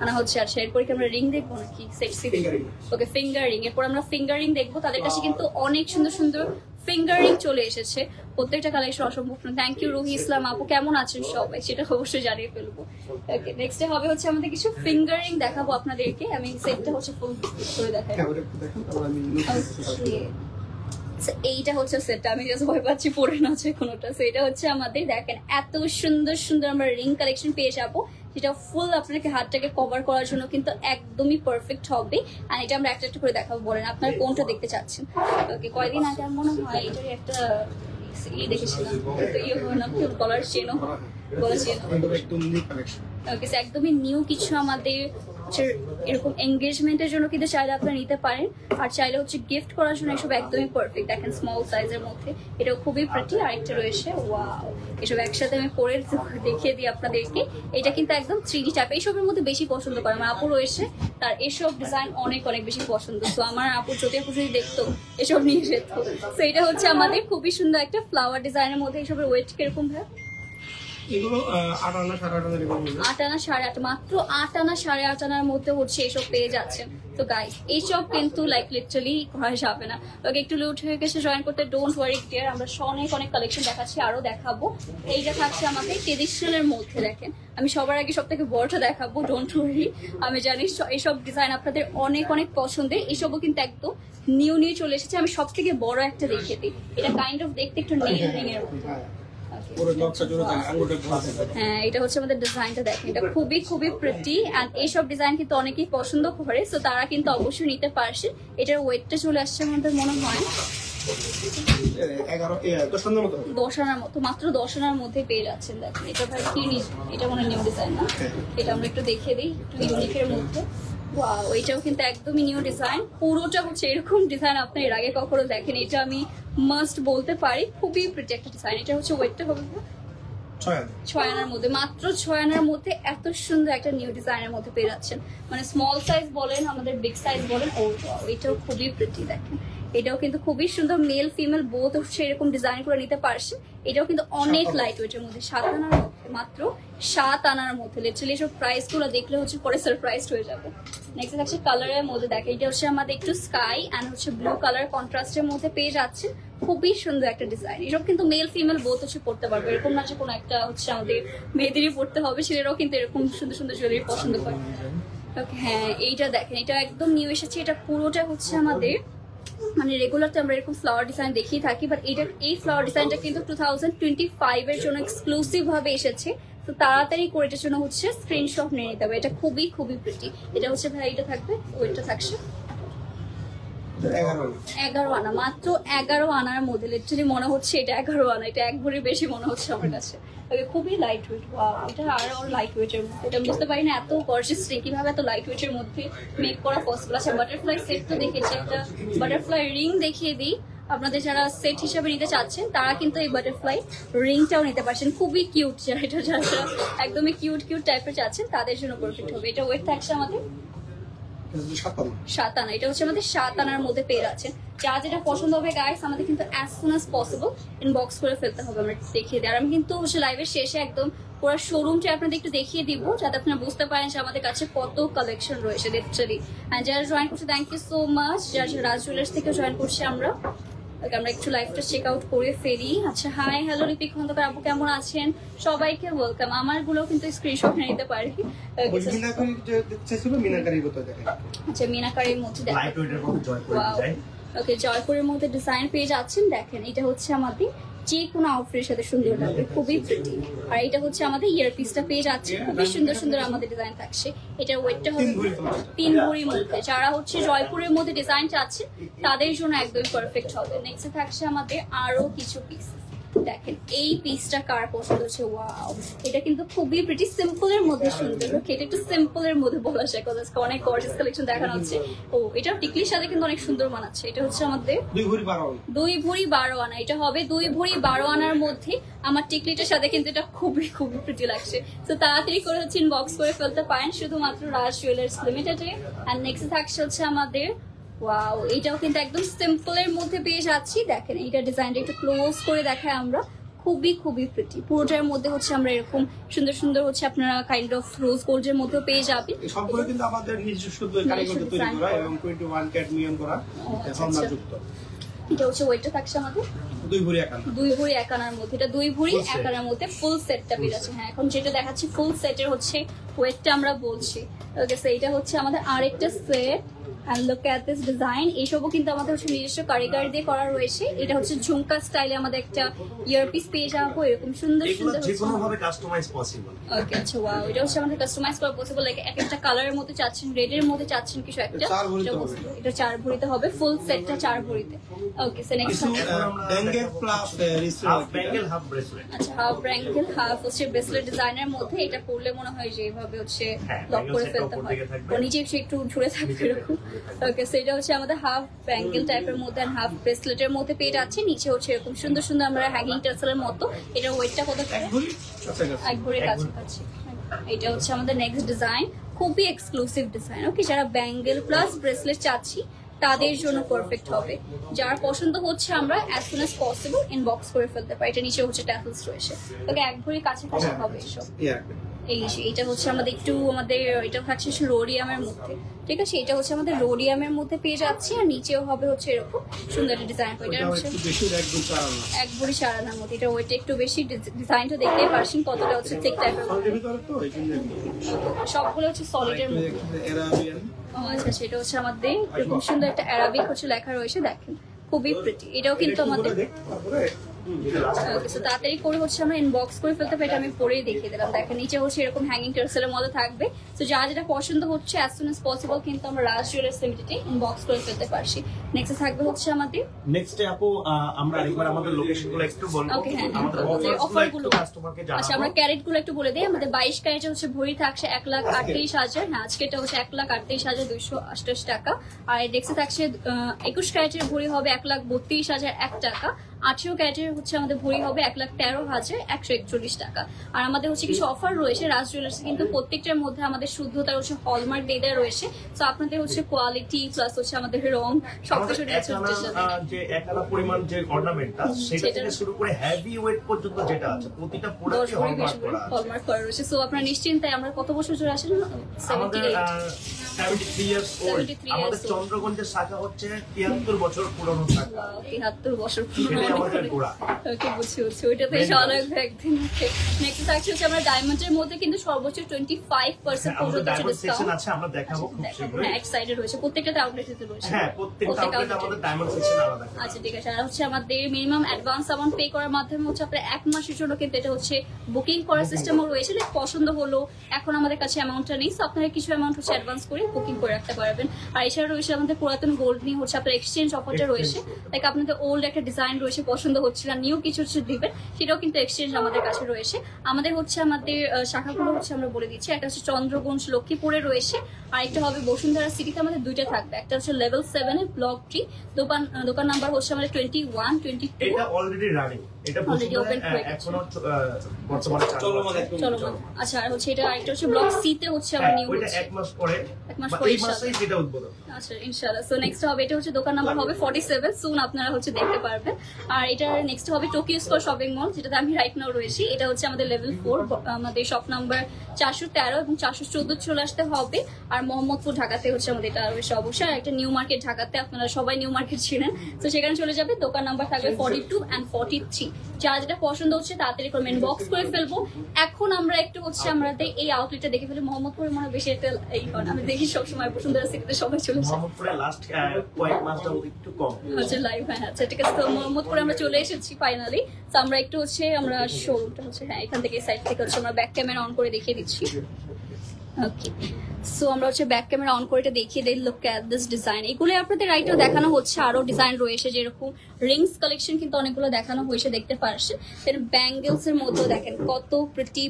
আনা হচ্ছে। আচ্ছা, এরপরে কি আমরা রিং দেখবো নাকি সেক্সি? ওকে, ফিঙ্গার রিং। এরপর আমরা ফিঙ্গার রিং দেখবো। তাদের কাছে কিন্তু অনেক সুন্দর সুন্দর ফিঙ্গার রিং চলে এসেছে। প্রত্যেকটা কালেকশন অসম্ভব। থ্যাংক ইউ রুহি ইসলাম আপু, কেমন আছেন সবাই সেটা অবশ্যই জানিয়ে ফেলবো। ওকে, নেক্সট হবে হচ্ছে আমাদের কিছু ফিঙ্গার রিং দেখাবো আপনাদেরকে। আমি সেটটা হচ্ছে ফুল করে দেখাই। এইটা হচ্ছে সেটটা, আমি জাস্ট ভয় পাচ্ছি পরে না আছে কোনোটা। সো এটা হচ্ছে আমাদের দেখেন এত সুন্দর সুন্দর আমরা রিং কালেকশন পেয়ে যাবো, যেটা ফুল আপনাকে হাতটাকে কভার করার জন্য কিন্তু একদমই পারফেক্ট হবে। আর এটা আমরা একটা একটা করে দেখাবো। বলেন আপনার কোনটা দেখতে চাচ্ছেন? ওকে, কয়দিন আগে মনে হয় এটারই একটা দেখেছিলাম, গলার চেনও বলেছেন একদম নিউ কালেকশন। ওকে, একদমই নিউ কিছু আমাদের এরকম এঙ্গেজমেন্টের জন্য কিন্তু চাইলে আপনারা নিতে পারেন, আর চাইলে হচ্ছে গিফট করার জন্য এসব একদমই পারফেক্ট। দেখেন স্মল সাইজের মধ্যে এটাও খুবই প্রিটি। আরেকটা রয়েছে, ওয়াও, এসব একসাথে আমি পরে দেখিয়ে দিই আপনাদেরকে। এটা কিন্তু একদম 3D টাইপ, এইসবের মধ্যে বেশি পছন্দ করে আমার আপু রয়েছে, তার এসব ডিজাইন অনেক অনেক বেশি পছন্দ। তো আমার আপু যদি দেখতো এসব নিয়ে যেত। তো এটা হচ্ছে আমাদের খুবই সুন্দর একটা ফ্লাওয়ার ডিজাইনের মধ্যে। এসবের ওয়েট কিরকম ভাই? এগুলো 8 আনা 8.5 আনা এরকম 8 আনা 8.5, মাত্র 8 আনা 8.5 আনার মধ্যে হচ্ছে এসব পেয়ে যাচ্ছেন। তো গাইস এইসব কিন্তু লাইক লিটারালি করা যাবে না। ওকে, একটু লুট হয়ে গেছে জয়েন করতে, ডোন্ট ওয়ারি ডিয়ার, আমরা অনেক অনেক কালেকশন দেখাচ্ছি, আরো দেখাবো। এইটা থাকছে আমাদের ট্রেডিশনালের মধ্যে। দেখেন আমি সবার আগে সব থেকে বড়টা দেখাবো, ডোন্ট ওয়ারি। আমি জানি এইসব ডিজাইন আপনাদের অনেক অনেক পছন্দের, এইসবও কিন্তু একদম নিউ নিউ চলে এসেছে। আমি সব থেকে বড় একটা দেখিয়ে দিই, এটা কাইন্ড অফ দেখতে একটু নীল রিং এর মতো। হ্যাঁ, এটা হচ্ছে আমাদের ডিজাইনটা, দেখেন এটা খুবই খুবই প্রিটি। এন্ড এইসব ডিজাইন কিন্তু অনেকেই পছন্দ করে, সো তারা কিন্তু অবশ্যই নিতে পারছে। এটার ওয়েটটা চলে আসছে আমাদের মনে হয় 10 আনার মতো, মাত্র 10 আনার মধ্যে পেয়ে যাচ্ছেন। দেখেন এটা ভাই কি এটা মনে নিউ ডিজাইন না? এটা আমরা একটু দেখিয়ে দিই, একটু ইউনিকের মধ্যে। ওয়াও, এটাও কিন্তু একদমই নিউ ডিজাইন, পুরোটা হচ্ছে এরকম ডিজাইন আপনি এর আগে কখনো দেখেন। এটা আমি মাস্ট বলতে পারি, খুবই প্রিটি একটা ডিজাইন। এটা হচ্ছে ওয়েটটা হবে 6 আনার মধ্যে, মাত্র 6 আনার মধ্যে এত সুন্দর একটা নিউ ডিজাইনের মধ্যে পেয়ে যাচ্ছেন। মানে স্মল সাইজ বলেন, আমাদের বিগ সাইজ বলেন, ও এটাও খুবই প্রিটি। দেখেন এটাও কিন্তু খুবই সুন্দর, মেল ফিমেল বোথ হচ্ছে এরকম ডিজাইন করে নিতে পারছেন। এটাও কিন্তু অনেক লাইট ওয়েটের মধ্যে, 7 আনার মধ্যে, মাত্র 7 আনার মধ্যে। লিটারালি এসব প্রাইস গুলো দেখলে হচ্ছে পরে সারপ্রাইজড হয়ে যাবে। নেক্সট হচ্ছে কালারের মধ্যে, দেখেন এটা হচ্ছে আমাদের একটু স্কাই এন্ড হচ্ছে ব্লু কালার কন্ট্রাস্টের মধ্যে পেয়ে যাচ্ছে। খুবই সুন্দর একটা ডিজাইন। এসব কিন্তু মেল ফিমেল বোথ হচ্ছে পড়তে পারবে, এরকম না যে কোনো একটা হচ্ছে আমাদের মেয়েদেরই পড়তে হবে, ছেলেরাও কিন্তু এরকম সুন্দর সুন্দর জুয়েলারি পছন্দ করে। ওকে, হ্যাঁ এইটা দেখেন, এটা একদম নিউ এসেছে। এটা পুরোটা হচ্ছে আমাদের মানে রেগুলার তো আমরা এরকম ফ্লাওয়ার ডিজাইন দেখিয়ে থাকি, বাট এই ফ্লাওয়ার ডিজাইনটা কিন্তু 2025 এর জন্য এক্সক্লুসিভ ভাবে এসেছে। তো তাড়াতাড়ি করে এটার জন্য হচ্ছে স্ক্রিনশট নিয়ে নিতে হবে। এটা খুবই খুবই প্রিটি। এটা হচ্ছে ভাই, এটা থাকবে, ওইটা থাকছে 11 আনা, মাত্র 11 আনার মধ্যে। লিটারালি মনে হচ্ছে এটা 11 আনা, এটা এক ভরির বেশি মনে হচ্ছে আমার কাছে। খুবই লাইট ওয়েট, এটা আরো লাইট ওয়েটের মধ্যে। এটা বুঝতে পারি না এত গর্জিয়াস কিভাবে এত লাইট ওয়েটের মধ্যে মেক করা পসিবল। আচ্ছা, বাটারফ্লাই সেট তো দেখেছি, একটা বাটারফ্লাই রিং দেখিয়ে দিই। আপনাদের যারা সেট হিসাবে নিতে চাচ্ছেন তারা কিন্তু এই বাটারফ্লাই রিংটাও নিতে পারছেন, খুবই কিউট। যারা একদমই কিউট কিউট টাইপের চাচ্ছেন তাদের জন্য পারফেক্ট হবে। এটা ওয়েট থাকছে আমাদের 7 আনা। এটা হচ্ছে আমাদের 7 আনার মধ্যে পেয়ে যাচ্ছেন। যা যেটা পছন্দ হবে গাইস আমাদের কিন্তু as soon as possible inbox করে ফেলতে হবে, আমরা দেখিয়ে দিই। আর আমি কিন্তু হচ্ছে লাইভের শেষে একদম পুরো শোরুমটা আপনাদের একটু দেখিয়ে দিব, যাতে আপনারা বুঝতে পারেন যে আমাদের কাছে কত কালেকশন রয়েছে লিটারালি। আর যারা জয়েন করছে থ্যাংক ইউ সো মাচ। যারা রাজ জুয়েলার্স থেকে জয়েন করছি আমরা একটু লাইভটা চেক আউট করে ফেলি। আচ্ছা, হাই হ্যালো রিপিক খন্দকার আপু, কেমন আছেন? সবাইকে ওয়েলকাম। আমার গুলো কিন্তু স্ক্রিনশট নিয়ে নিতে পারি। আচ্ছা, মিনাকারির মধ্যে ওকে, জয়পুরের মধ্যে ডিজাইন পেয়ে যাচ্ছেন। দেখেন এটা হচ্ছে আমাদের যে কোনো আউটফিটের সাথে সুন্দর লাগবে, খুবই প্রিটি। আর এটা হচ্ছে আমাদের ইয়ারপিসটা পেয়ে যাচ্ছে, খুবই সুন্দর সুন্দর আমাদের ডিজাইন থাকছে। এটার ওয়েটটা হবে 3 ভরির মধ্যে। যারা হচ্ছে জয়পুরের মধ্যে ডিজাইন চাচ্ছে তাদের জন্য একদম পারফেক্ট হবে। নেক্সটে থাকছে আমাদের আরো কিছু পিস। দেখেন এই পিসটা কার পছন্দ হচ্ছে? ওয়াও, এটা কিন্তু খুবই প্রিটি, সিম্পলের মধ্যে সুন্দর। এটা একটু সিম্পলের মধ্যে বলা যায়, অনেক গর্জিয়াস কালেকশন দেখানো হচ্ছে। ও, এটা টিকলির সাথে কিন্তু অনেক সুন্দর মানাচ্ছে। এটা হচ্ছে আমাদের 2 ভরি 12 আনা। এটা হবে 2 ভরি 12 আনার মধ্যে। আমার টিকলিটার সাথে কিন্তু এটা খুবই খুবই প্রিটি লাগছে। তো তাড়াতাড়ি করে হচ্ছে ইনবক্স করে ফেলতে পারেন শুধুমাত্র রাজ জুয়েলার্স লিমিটেডে। এন্ড নেক্সট থাকছে হচ্ছে আমাদের ওয়াও, এটাও কিন্তু একদম সিম্পলের মধ্যে পেয়ে যাচ্ছি। দেখেন এইটা ডিজাইনটা একটু ক্লোজ করে দেখায় আমরা, খুবই খুবই প্রিটি। পুরোটার মধ্যে হচ্ছে আমরা এরকম সুন্দর সুন্দর হচ্ছে আপনারা কাইন্ড অফ রোজ গোল্ডের মধ্যেও পেয়ে যাবেন। সবগুলো কিন্তু আমাদের নিজস্ব কারিগরদের তৈরি করা এবং 21 ক্যারেট নিয়ম করা সম্মানযুক্ত। এটা হচ্ছে ওয়েটটা থাকছে আমাদের 2 ভরি 1 আনা। 2 ভরি 1 আনার মধ্যে। এটা 2 ভরি 1 আনার মধ্যে ফুল সেটটা পেয়ে যাচ্ছে। হ্যাঁ, এখন যেটা দেখাচ্ছি ফুল সেটের হচ্ছে ওয়েটটা আমরা বলছি। ওকে, সো এটা হচ্ছে আমাদের আরেকটা set. And look at this design. এইসবও কিন্তু আমাদের হচ্ছে নিজস্ব কারিগর দিয়ে করা রয়েছে। এটা হচ্ছে ঝুমকা স্টাইলে আমাদের একটা ইয়ারপিস পেয়ে যাবো, এরকম সুন্দর সুন্দর যেকোনোভাবে কাস্টমাইজ পসিবল। ওকে, আচ্ছা, ওয়াও, এটা হচ্ছে আমাদের কাস্টমাইজ করা পসিবল। লাইক একটা কালারের মধ্যে চাচ্ছেন, রেডের মধ্যে চাচ্ছেন কিছু একটা, এটা 4 ভরিতে হবে। ফুল সেটটা 4 ভরিতে। Okay, so next plus half bangle half bracelet. আচ্ছা, হাফ ব্যাঙ্গেল হাফ হচ্ছে ব্রেসলেট ডিজাইনের মধ্যে। এটা পরলে মনে হয় যে এইভাবে হচ্ছে লক করে ফেলতে হয়, নিচে একটু ঝুলে থাকবে এরকম। ওকে, সো এটা হচ্ছে আমাদের হাফ ব্যাঙ্গেল টাইপের মধ্যে আর হাফ ব্রেসলেটের মধ্যে পেয়ে যাচ্ছে। নিচে হচ্ছে এরকম সুন্দর সুন্দর আমরা হ্যাঙ্গিং টাসেলের মতো। এটার ওয়েটটা কত? এক ভরির কাছাকাছি। এটা হচ্ছে আমাদের নেক্সট ডিজাইন, খুবই এক্সক্লুসিভ ডিজাইন। ওকে, যারা ব্যাঙ্গেল প্লাস ব্রেসলেট চাচ্ছি তাদের জন্য পারফেক্ট হবে। যার পছন্দ হচ্ছে আমরা as soon as possible inbox করে ফেলতে পারি। এটা নিচে হচ্ছে ট্যাসেলস রয়েছে। ওকে, এক ভরির কাছাকাছি হবে এসব। এইটা হচ্ছে আমাদের এটা থাকছে রোডিয়ামের মধ্যে, ঠিক আছে? এটা হচ্ছে আমাদের রোডিয়ামের মধ্যে পেয়ে যাচ্ছে আর নিচেও হবে হচ্ছে এরকম সুন্দর একটা ডিজাইন। এটা হচ্ছে এক ভরি 4 আনার মধ্যে। এটা ওইটা একটু বেশি, ডিজাইনটা দেখতেই পারছেন কতটা হচ্ছে ঠিক টাইপের। সবগুলো হচ্ছে সলিডের মধ্যে। আচ্ছা, সেটা হচ্ছে আমাদের এরকম সুন্দর একটা অ্যারাবিক হচ্ছে লেখা রয়েছে, দেখেন খুবই প্রিটি। এটাও কিন্তু আমাদের তাড়াতাড়ি করে হচ্ছে আমরা ইনবক্স করে ফেলতে পারি। এটা আমি পরেই দেখিয়ে দিলাম। দেখেন নিচে হচ্ছে এরকম হ্যাঙ্গিং টার্সেলের মধ্যে থাকবে। তো যা যেটা পছন্দ হচ্ছে অ্যাজ সুন অ্যাজ পসিবল কিন্তু আমরা রাজ জুয়েলার্স লিমিটেডে ইনবক্স করে ফেলতে পারছি। নেক্সট থাকবে হচ্ছে আমাদের নেক্সটে আপু আমরা আরেকবার আমাদের লোকেশনগুলো একটু বলবো। ওকে, হ্যাঁ, আমাদের অফারগুলো কাস্টমারকে জানাবো। আচ্ছা, আমরা ক্যারেটগুলো একটু বলে দিই। আমাদের 22 ক্যারেটে হচ্ছে ভরি থাকছে 1,38,000। হ্যাঁ, আজকে এটা হচ্ছে 1,38,288 টাকা। আর নেক্সটে থাকছে 21 ক্যারেটের ভরি হবে 1,32,001 টাকা। 18 ক্যারেটের হচ্ছে আমাদের ভরি হবে 1,13,141 টাকা। আর আমাদের হচ্ছে কিছু অফার রয়েছে রাজ জুয়েলার্সে, কিন্তু প্রত্যেকটার মধ্যে আমাদের শুদ্ধতার হচ্ছে হলমার্ক দিয়ে দেওয়া রয়েছে। তো আপনাদের হচ্ছে কোয়ালিটি প্লাস হচ্ছে আমাদের রং সবকিছু যে একানা পরিমাণ যে অর্নামেন্টটা সেটা থেকে শুরু করে হেভি ওয়েট পর্যন্ত যেটা আছে প্রতিটা প্রোডাক্টে হলমার্ক করা রয়েছে। সো আপনারা নিশ্চিন্তে, আমরা কত বছর ধরে আসেন? আমাদের 73 ইয়ার্স ওল্ড। আমাদের চন্দ্রগঞ্জের শাখা হচ্ছে 73 বছর পুরনো শাখা। 73 বছর পুরনো। ওকে, বুঝছি। ওইটাতে অনেক একদিন। নেক্সট থাকছে হচ্ছে আমরা ডায়মন্ডের মধ্যে কিন্তু সর্বোচ্চ 25% পর্যন্ত ডিসকাউন্ট আছে, আমরা দেখাবো খুব শীঘ্রই। হ্যাঁ, এক সাইডে রয়েছে, প্রত্যেকটা আউটলেটে রয়েছে। হ্যাঁ, প্রত্যেকটা আউটলেটে আমাদের ডায়মন্ড সেকশন আলাদা। আচ্ছা, ঠিক আছে। আর হচ্ছে আমাদের মিনিমাম অ্যাডভান্স অ্যামাউন্ট পে করার মাধ্যমে হচ্ছে আপনার 1 মাসের জন্য কিন্তু এটা হচ্ছে বুকিং করার সিস্টেমও রয়েছে। পছন্দ হলো, এখন আমাদের কাছে অ্যামাউন্টটা নেই, সো আপনারা কিছু অ্যামাউন্ট হচ্ছে অ্যাডভান্স করে বুকিং করে রাখতে পারবেন। আর এছাড়া রয়েছে আমাদের পুরাতন গোল্ড নিয়ে হচ্ছে আপনার এক্সচেঞ্জ অফারটা রয়েছে। লাইক আপনাদের ওল্ড একটা ডিজাইন রয়েছে, পছন্দ হচ্ছে না, নিউ কিছু হচ্ছে দিবেন, সেটাও কিন্তু এক্সচেঞ্জ আমাদের কাছে রয়েছে। আমাদের শাখাগুলো হচ্ছে আমরা বলে দিচ্ছি। একটা হচ্ছে চন্দ্রগঞ্জ লক্ষ্মীপুরে রয়েছে, আর একটা হবে বসুন্ধরা সিটিতে। আমাদের দুইটা থাকবে, একটা হচ্ছে লেভেল 7 এ ব্লক 3, দোকান নাম্বার হচ্ছে আমাদের 21, 22। এটা অলরেডি রানিং, এটা এখনো বর্তমানে চলমান। আচ্ছা, আর হচ্ছে এটা আরেকটা হচ্ছে ব্লক সি তে হচ্ছে আমরা নিউ, ওইটা 1 মাস পরে এই মাসেই যেটা উদ্বোধন। আচ্ছা, ইনশাআল্লাহ। সো নেক্সট হবে, এটা হচ্ছে দোকান নাম্বার হবে 47, সুন আপনারা হচ্ছে দেখতে পারবেন। আর এটা নেক্সট হবে টোকিও স্কয়ার শপিং মল, যেটাতে আমি রাইট নাও রয়েছি। এটা হচ্ছে আমাদের লেভেল 4, আমাদের শপ নাম্বার 413 এবং 414 চলে আসতে হবে। আর মোহাম্মদপুর ঢাকাতে হচ্ছে আমাদের এটা রয়েছে অবশ্যই। আর একটা নিউ মার্কেট ঢাকাতে, আপনারা সবাই নিউ মার্কেট ছিলেন, তো সেখানে চলে যাবে। দোকান নাম্বার থাকবে 42 and 43। যার যেটা পছন্দ হচ্ছে তাড়াতাড়ি করে ইনবক্স করে ফেলবো। এখন আমরা একটু হচ্ছে আমাদের এই আউটলেটটা দেখে ফেলি। মোহাম্মদপুরে মনে বেশি একটা এই হয়, আমি দেখি সবসময় বসুন্ধরা সিটিতে সবাই চলে যায়। মোহাম্মদপুরে লাস্ট কয়েক মাস যাবত একটু কম হচ্ছে লাইভ। হ্যাঁ, আচ্ছা, ঠিক আছে। তো মোহাম্মদপুরে আমরা চলে এসেছি ফাইনালি। তো আমরা একটু হচ্ছে আমরা শোরুমটা হচ্ছে, হ্যাঁ, এখান থেকে সাইড থেকে হচ্ছে আমরা ব্যাক ক্যামেরা অন করে দেখিয়ে দিচ্ছি। ওকে, সো আমরা হচ্ছে ব্যাক ক্যামেরা অন করে দেখিয়ে দিই। Look at this design. এগুলো আপনাদের রাইটেও দেখানো হচ্ছে, আরো ডিজাইন রয়েছে, যেরকম রিংস কালেকশন কিন্তু অনেকগুলো দেখানো হয়েছে, দেখতে পারছেন। দেন ব্যাঙ্গেলস এর মধ্যেও দেখেন কত প্রিটি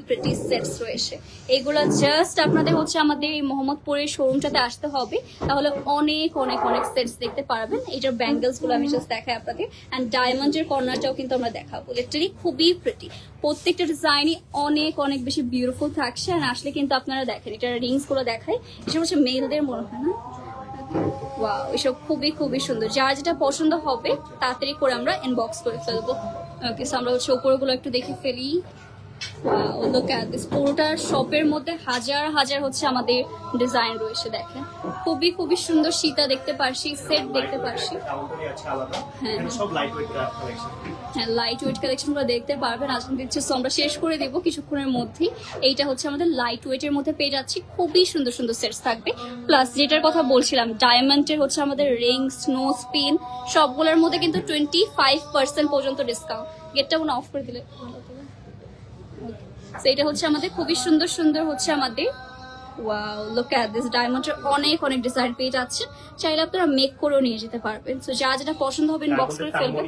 সেটস রয়েছে। এগুলো জাস্ট আপনাদের হচ্ছে আমাদের এই মোহাম্মদপুরের শোরুমটাতে আসতে হবে, তাহলে অনেক অনেক অনেক সেটস দেখতে পারবেন। এইটার ব্যাঙ্গেলস গুলো আমি জাস্ট দেখাই আপনাদের। অ্যান্ড ডায়মন্ডের কর্নারটাও কিন্তু আমরা দেখাবো। লিটারালি খুবই প্রিটি, প্রত্যেকটা ডিজাইনই অনেক অনেক বেশি বিউটিফুল থাকছে। আর আসলে কিন্তু আপনারা দেখেন, এটা রিংস গুলো দেখাই, এসব হচ্ছে মেলদের মনে হয় না? ওয়াও, এসব খুবই খুবই সুন্দর। যার যেটা পছন্দ হবে তাড়াতাড়ি করে আমরা ইনবক্স করে ফেলবো। ওকে, সো আমরা হচ্ছে উপরগুলো একটু দেখে ফেলি। পুরোটা শপের মধ্যে হাজার হাজার হচ্ছে আমাদের ডিজাইন রয়েছে, দেখেন খুবই খুবই সুন্দর। সীতা দেখতে পারছি, সেট দেখতে পারছি। হ্যাঁ, লাইট ওয়েট কালেকশন গুলো দেখতে পারবেন। আজকে দিচ্ছি, আমরা শেষ করে দেবো কিছুক্ষণের মধ্যেই। এইটা হচ্ছে আমাদের লাইট ওয়েটের মধ্যে পেয়ে যাচ্ছি, খুবই সুন্দর সুন্দর সেটস থাকবে। প্লাস যেটার কথা বলছিলাম, ডায়মন্ডের হচ্ছে আমাদের রিং, স্নো স্পিন সবগুলোর মধ্যে কিন্তু 25% পর্যন্ত ডিসকাউন্ট। গেটটা মনে অফ করে দিলে। এটা হচ্ছে আমাদের খুবই সুন্দর সুন্দর হচ্ছে আমাদের ওয়াও, লুক এট দিস, ডায়মন্ডের অনেক অনেক ডিজাইন পেয়ে যাচ্ছে, চাইলে আপনারা মেক করেও নিয়ে যেতে পারবেন। সো যা যেটা পছন্দ হবে ইনবক্স করে ফেলবেন।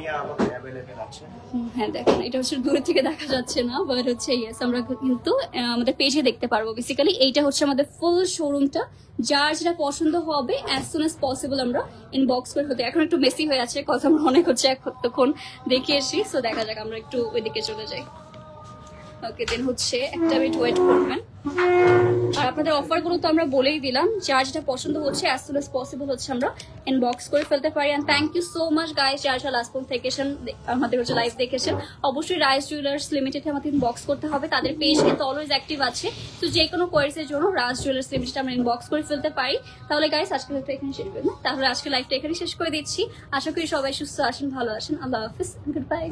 হ্যাঁ দেখেন, এটা হচ্ছে দূর থেকে দেখা যাচ্ছে না, বাট হচ্ছে ইয়েস আমরা কিন্তু আমাদের পেজে দেখতে পারবো। বেসিক্যালি এইটা হচ্ছে আমাদের ফুল শোরুমটা, যার যেটা পছন্দ হবে অ্যাজ সুন অ্যাজ পসিবল আমরা ইনবক্স করে ফেলতে। এখন একটু মেসি হয়ে আছে, কথা আমরা অনেক হচ্ছে এতক্ষণ দেখে এসি। সো দেখা যাক, আমরা একটু ওইদিকে চলে যাই। ওকে, দেন হচ্ছে একটা মিনিট ওয়েট করবেন। আর আপনাদের অফারগুলো তো আমরা বলেই দিলাম, যার যেটা পছন্দ হচ্ছে অ্যাজ সুন অ্যাজ পসিবল হচ্ছে আমরা ইনবক্স করে ফেলতে পারি। And thank you so much guys, যারা লাস্ট পর্যন্ত দেখেছেন, আমাদের হচ্ছে লাইভ দেখেছেন। অবশ্যই রাইস জুয়েলার্স লিমিটেড আমাদের ইনবক্স করতে হবে, তাদের পেজ কিন্তু অলওয়েজ অ্যাক্টিভ আছে। তো যে কোনো কোয়ারিজের জন্য রাইস জুয়েলার্স লিমিটেড আমরা ইনবক্স করে ফেলতে পারি। তাহলে গাইস আজকে লাইভটা এখানে শেষ করবেন, তাহলে আজকে লাইভটা এখানে শেষ করে দিচ্ছি। আশা করি সবাই সুস্থ আছেন, ভালো আছেন। আল্লাহ হাফিজ, গুড বাই।